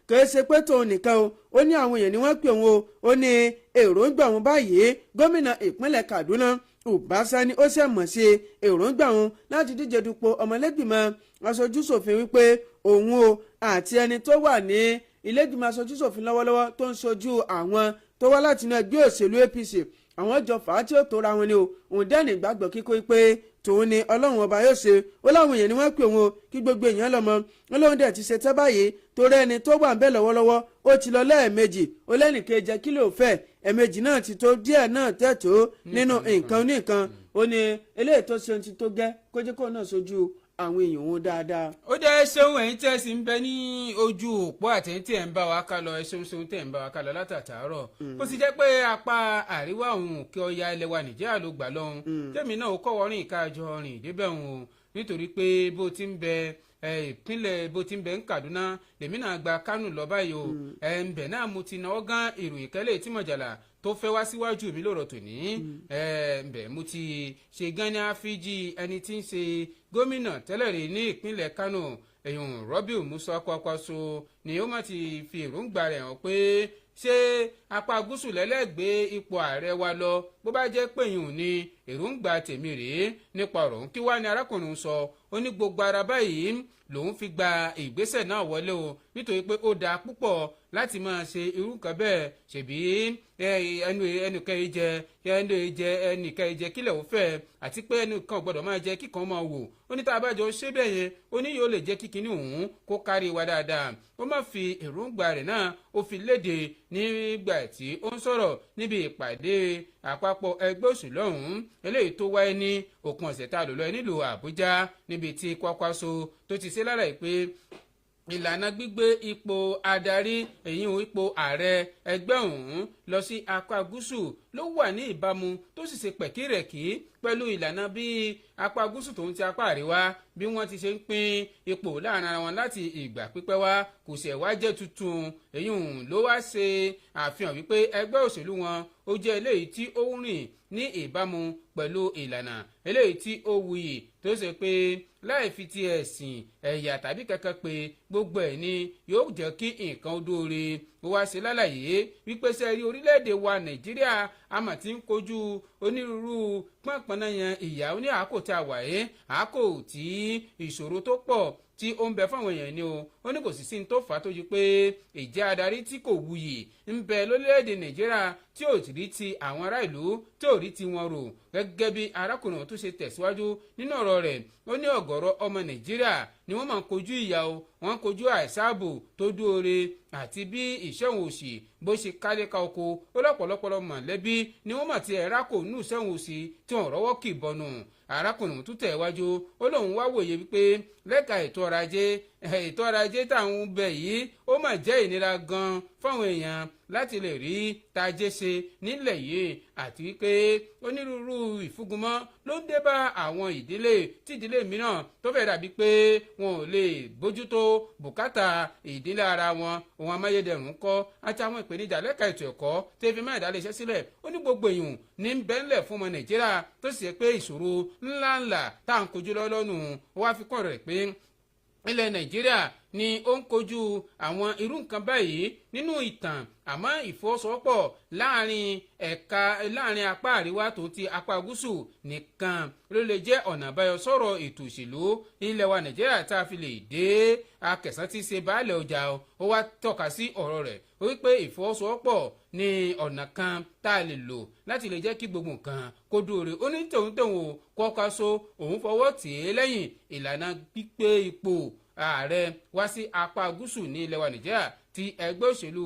kìí ṣe pé tòun nìkan ó ní àwọn èèyàn ni wọ́n pè wọ́n ó ní èròǹgbà wọn báyìí gómìnà ìpínlẹ̀ Kaduna Ọbaṣani ó ṣẹ̀mọ̀ sí èròǹgbà wọn láti díje dupò ọmọlẹ́gbìmọ̀ aṣojúṣòfin wípé òun àti ẹni tó wà ní ilé-ìgbìmọ̀ aṣojúṣòfin lọ́wọ́lọ́wọ́ tó ń ṣojú àwọn tó wá láti inú ẹgbẹ́ òṣèlú APC àwọn jọ fà á tí ó tóra wọn ni òun dẹ́ni ìgbàgbọ́ kíkó pé tòun ni Ọlọ́run ọba yóò ṣe ó láwọn èèyàn ni wọ́n pè wọn kí gbogbo èèyàn lọ́mọ Ọlọ́run dẹ̀ ti ṣe tẹ́ báyìí torí ẹni tó wà ń bẹ̀ lọ́wọ́lọ́wọ́ ó ti lọ lẹ́ẹ̀mejì ó lẹ́nìkejì kí ló fẹ́ ẹ̀ẹ̀mejì náà ti tó díẹ̀ náà tẹ̀tó nínú nǹkan oníkan ó ní eléyìí tó ṣe ti tó gẹ́ kó jẹ́ kó náà sojú àwọn èèyàn wọn dáadáa. ó jẹ́ ṣeun ẹ̀yin tẹ́ sí ń bẹ ní ojú òpó àtẹ̀yìn tí ẹ̀ ń bá wa ká lọ ṣeun tẹ̀ ń bá wa ká lọ látàtàárọ̀ ó sì jẹ́ pé apá àríwá òun òkè ọya ilẹ̀ wa Nàìjíríà ló gbà lọ́hùn tẹ́mi náà ó kọ́wọ́ rìn káàjọ rìn débẹ̀ òun o nítorí pé bó ti ń bẹ ìpínlẹ̀ bó ti ń bẹ ń Kaduna lèmi náà gba Kánò lọ báyìí o ń bẹ̀ náà mo ti náwó gán ìròyìn kẹ́lẹ́ tí mọ̀jàlá tó fẹ́ wá síwájú mi lọ́rọ̀ tòní ǹbẹ̀ mo ti ṣe gánà fíjì ẹni tí ń ṣe gómìnà tẹ́lẹ̀ rí ní ìpínlẹ̀ Kánò èèyàn Rọ́bìù Musa Kwankwaso ni ó má ti fi èròǹgbà rẹ̀ hàn pé ṣé apá gúúsù lẹ́lẹ́gbẹ̀ẹ́ ipò ààrẹ wa lọ bó bá jẹ́ pé yìí ò ní èròǹgbà tèmi rèé nípa ọ̀rọ̀ kí wá ní arákùnrin sọ ó ní gbogbo ara báyìí lòun fi gba ìgbésẹ̀ náà wọlé o nítorí pé ó dáa púpọ̀ láti máa ṣe irú nǹkan bẹ́ẹ̀ ṣèbí ẹnìkan ìjẹ kílẹ̀ ò fẹ́ àti pé ẹnìkan gbọ́dọ̀ máa jẹ kíkan máa wò ó ní tá a bá jọ ṣe bẹ́ẹ̀ yẹn ó ní yóò lè jẹ́ kíkiní òun kó kárí wa dáadáa ó má fi èròǹgbà rẹ̀ náà ó fi léde nígbà tí ó ń sọ̀rọ̀ níbi ìpàdé àpapọ̀ ẹgbẹ́ òṣèlú ọ̀hún eléyìí tó wáyé ní òpin ọ̀sẹ̀ tá a lò lọ nílùú Àbújá níbi tí Kwankwaso tó ti ṣe lára ìpè ìlànà gbígbé ipò adarí èyí ipò ààrẹ ẹgbẹ́ ọ̀hún lọ sí apá gúúsù ló wà ní ìbámu tó sì ṣe pẹ̀kírẹ̀kí pẹ̀lú ìlànà bí apá gúúsù tòun ti apá àríwá bí wọ́n ti ṣe ń pín ipò láàrin ara wọn láti ìgbà pípẹ́ wá kò sì wá jẹ́ tuntun èyí ló wá ṣe àfihàn wípé ẹgbẹ́ òṣèlú wọn ó jẹ́ eléyìí tí ó ń rìn ní ìbámu pẹ̀lú ìlànà eléyìí tí ó wuyì tó ṣe pé láì fi ti ẹ̀sìn ẹ̀yà tàbí kankan pé gbogbo ẹ̀ ni yóò jẹ́ kí nǹkan ó dóore ó wá ṣe lálàyé wípé sẹ́rí orílẹ̀-èdè wa Nàìjíríà àmọ́ tí ń kojú onírúurú pọ́npọ́nnáyàn ìyà ní àákò tí a wà yé àákò tí ìṣòro tó pọ̀ tí ó ń bẹ fáwọn èèyàn ni o ó ní kò sì sí ní tó fà á tó ju pé ìjẹ́ adarí tí kò wuyì ń bẹ lórílẹ̀‐èdè Nàìjíríà tí ò rí ti àwọn ará ìlú tí ò rí ti wọn rò gẹ́gẹ́ bí arákùnrin tó ṣe tẹ̀síwájú nínú ọ̀rọ̀ rẹ̀ ó ní ọ̀gọ̀rọ̀ ọmọ Nàìjíríà ni wọ́n máa ń kojú ìyà o wọ́n ń kojú àìsáàbò tó dúore àti bí ìṣẹ́hùn òṣì bó ṣe kálẹ́ka oko ó lọ́pọ̀lọpọ̀ mọ̀lẹ́bí ni wọ́n mà ti ẹ̀rá kò nù ìṣẹ́hùn òṣì tí wọ́n rọ́wọ́ kì bọnu arákùnrin tó tẹ̀ wájú ó lóun wá wòye wípé lẹ́ka ètò ọrọ̀ ajé táwọn bẹ̀ yìí ó mà jẹ́ ìnira gan fáwọn èèyàn láti lè rí tajé ṣe nílẹ̀ yìí àti wípé onírúurú ìfúngunmọ́ ló ń dé bá àwọn ìdílé tí ìdílé mìíràn tó fẹ́ dàbí pé wọn ò lè bójútó bùkátà ìdílé ara wọn ohun amáyédẹrùn kọ́ àti àwọn ìpèníjà lẹ́ka ètò ẹ̀kọ́ tó fi máa ìdálẹ́sẹ̀ sílẹ̀ ó ní gbogbo èèyàn ní bẹ́ńlẹ̀ fún ọmọ Nàìjíríà tó sì ṣe pé ìṣòro ńláńlá tá à ń kojú lọ́lọ́nù wá fi kàn rẹ̀ pé ilẹ̀ Nàìjíríà ni ó ń kojú àwọn irú nǹkan báyìí nínú ìtàn àmọ́ ìfọwọ́sowọ́pọ̀ láàrin apá àríwá tó ti apá gúúsù nìkan ló lè jẹ́ ọ̀nà àbáyọ sọ̀rọ̀ ètò òṣèlú ilẹ̀ wa Nàìjíríà tá a fi lè dé akẹ̀sán tí ṣe baálẹ̀ ọjà ó wá tọ́ka sí ọ̀rọ̀ rẹ̀ ó wípé ìfọwọ́sowọ́pọ̀ ní ọ̀nà kan tá a lè lò láti lè jẹ́ kí gbogbo nǹkan kó dúró ó ní tòun Kwankwaso òun fọwọ́ tì í lẹ́yìn ìlànà gbígbé ipò ààrẹ wá sí apá gúúsù ní ilẹ̀ wa Nàìjíríà ti ẹgbẹ́ òṣèlú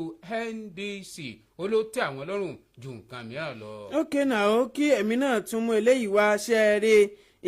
NDC ó ló tẹ́ àwọn lọ́rùn ju nǹkan mìíràn lọ. ókè náà ó kí èmi náà tún mú eléyìí wá ṣe é rí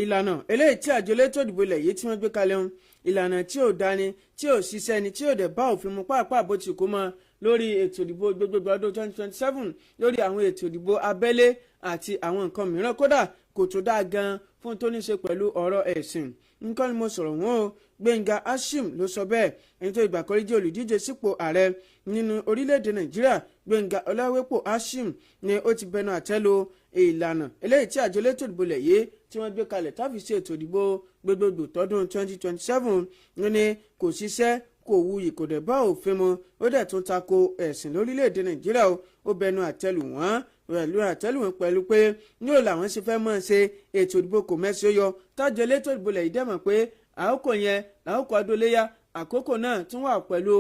ìlànà eléyìí tí àjọ elétò ìdìbò ilẹ̀ yìí tí wọ́n gbé kalẹ̀ ń ìlànà tí ò dání tí ò ṣiṣẹ́ ni tí ò dẹ̀ bá òfin mu pàápàá bó ti kó mọ́ lórí ètò ìdìbò gbogbogbò ọdún 2027 lórí àwọn ètò ìdìbò abẹ́lé àti àwọn nǹkan mìíràn kódà kò tó dáa gan fún tó ní ṣe pẹ̀lú ọ̀rọ̀ ẹ̀sìn nǹkan ni mo sọ̀rọ̀ wọn o Gbẹ̀ngà Ashim ló sọ bẹ́ẹ̀ ẹni tó ìgbà kan rí jẹ́ olùdíje sípò ààrẹ nínú orílẹ̀-èdè Nàìjíríà Gbẹ̀ngà Ọláwépò Ashim ni ó ti bẹnu àtẹ́ lu ìlànà eléyìí tí àjọ elétò ìdìbò lẹ̀ yé tí wọ́n gbé kalẹ̀ táfi ṣe ètò ìdìbò gbogbogbò tọdún 2027 ní kò ṣiṣẹ́ kò wuyì kò dẹ̀ bá òfin mu ó dẹ̀ tún tako ẹ̀sìn lórílẹ̀‐èdè Nàìjíríà ó bẹnu àtẹ́lù wọ́n pẹ̀lú pé yóò làwọn ṣe fẹ́ mọ̀ ṣe ètò ìdìbò kò mẹ́sì ó yọ tájọ elétò ìdìbò lẹ̀ yìí dẹ̀mọ̀ pé àkókò yẹn làkókò adóléyà àkókò náà tún wà pẹ̀lú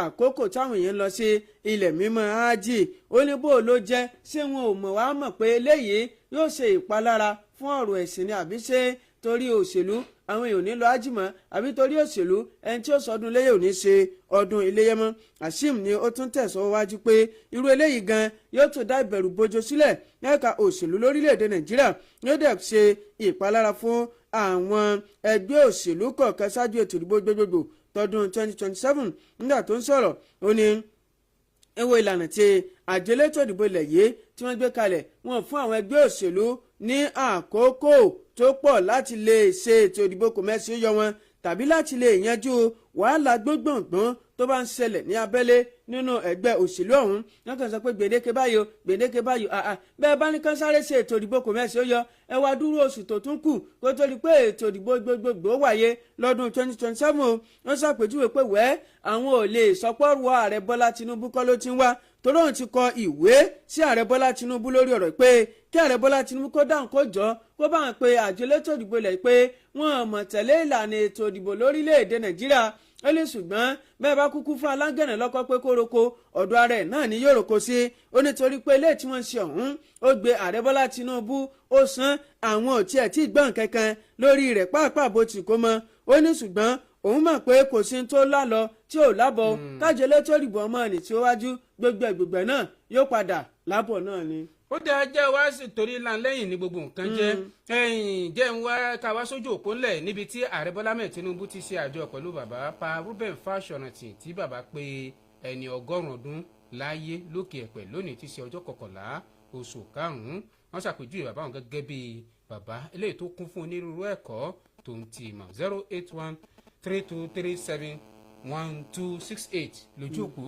àkókò táwọn èèyàn lọ sí ilẹ̀ mímọ́ ájì ó ní bó ló jẹ́ ṣé wọn ò mọ̀ wá mọ̀ pé eléyìí yóò ṣe ìpalára fún ọ̀rọ̀ ẹ̀sìn ni àbí ṣé torí òṣèlú àwọn èèyàn ò ní lọ ájì mọ́ àbí torí òṣèlú ẹni tí ó sọdún iléyà ò ní ṣe ọdún iléyà mọ́. Hashim ni ó tún tẹ̀síwájú pé irú eléyìí gan yóò tún dá ìbẹ̀rù bojo sílẹ̀ ẹ̀ka òṣèlú lórílẹ̀‐èdè Nàìjíríà yóò dẹ̀ ṣe ìpalára fún àwọn ẹgbẹ́ òṣèlú kọ̀ọ̀kan ṣáájú ètò ìdìbò gbogbogbò tọdún 2027. nígbà tó ń sọ̀rọ̀ ó ní ewo ìlànà tí àjọ elétò ìdìbò ilẹ̀ yìí tí wọ́n gbé kalẹ̀ wọ́n fún àwọn ẹgbẹ́ òṣèlú ní àkókò tó pọ̀ láti lè ṣe ètò ìdìbò kòmẹ́sì yọ wọn tàbí láti lè yanjú wàhálà gbọ́ngbọ̀ngbọ́n tó bá ń ṣẹlẹ̀ ní abẹ́lé nínú ẹgbẹ́ òṣèlú ọ̀hún. wọ́n kàn sọ pé gbèdéke báyò bẹ́ẹ̀ bá ní kán sáré ṣe ètò ìdìbò kòmẹ́sì yọ ẹ wá dúró oṣù tó tún kù kó tó di pé ètò ìdìbò gbogbogbò wáyé lọ́dún 2027 o. wọ́n ṣàpèjúwe pé àwọn ò lè sọpọ́rọ̀ ààrẹ Bọ́lá Tinubu kọ́ ló ti ń wá torí òun ti kọ ìwé sí ààrẹ Bọ́lá Tinubu lórí ọ̀rọ̀ pé kí ààrẹ Bọ́lá Tinubu kó dáhùn kó jọ kó bá wọn pe àjọ elétò ìdìbò ilẹ̀ pé wọ́n mọ̀ tẹ̀lé ìlànà ètò ìdìbò lórílẹ̀‐èdè Nàìjíríà ó lè ṣùgbọ́n bẹ́ẹ̀ bá kúkú fún alágẹ̀nà lọ́kọ́ pé kó roko ọ̀dọ̀ ààrẹ náà ni yóò roko sí ó nítorí pé ilé tí wọ́n ń ṣe ọ̀hún ó gbé ààrẹ Bọ́lá Tinubu ó san àwọn ò tiẹ̀ tí gbọ́n kankan lórí rẹ̀ pàápàá bó ti kó mọ́ ó ní ṣùgbọ́n òun mọ̀ pé kò sí tó lálọ tí ò lábọ̀ kájọ elétò ìdìbò ọmọ nì tí ó wájú gbogbo náà yóò padà lábọ̀ náà ni. ó dáa jẹ́ wá sí torí lẹ́yìn ní gbogbo nǹkan jẹ́ jẹ́ ń wá ká wá sójú òpó ńlẹ̀ níbi tí ààrẹ Bọ́lá mẹ́ẹ̀ Tinubu ti ṣe àjọ pẹ̀lú bàbá pa Reuben Fáṣọ̀rántì tí bàbá pé ẹni 100 ọdún láyé lókè ẹ̀pẹ̀ lónìí ti ṣe ọjọ́ 11 oṣù karùn-ún. wọ́n ṣàpèjúwe bàbá wọn gẹ́gẹ́ bí bàbá eléyìí tó kún fún onírúurú ẹ̀kọ́ tó ń ti ìmọ̀ 08132371268 lójú òpó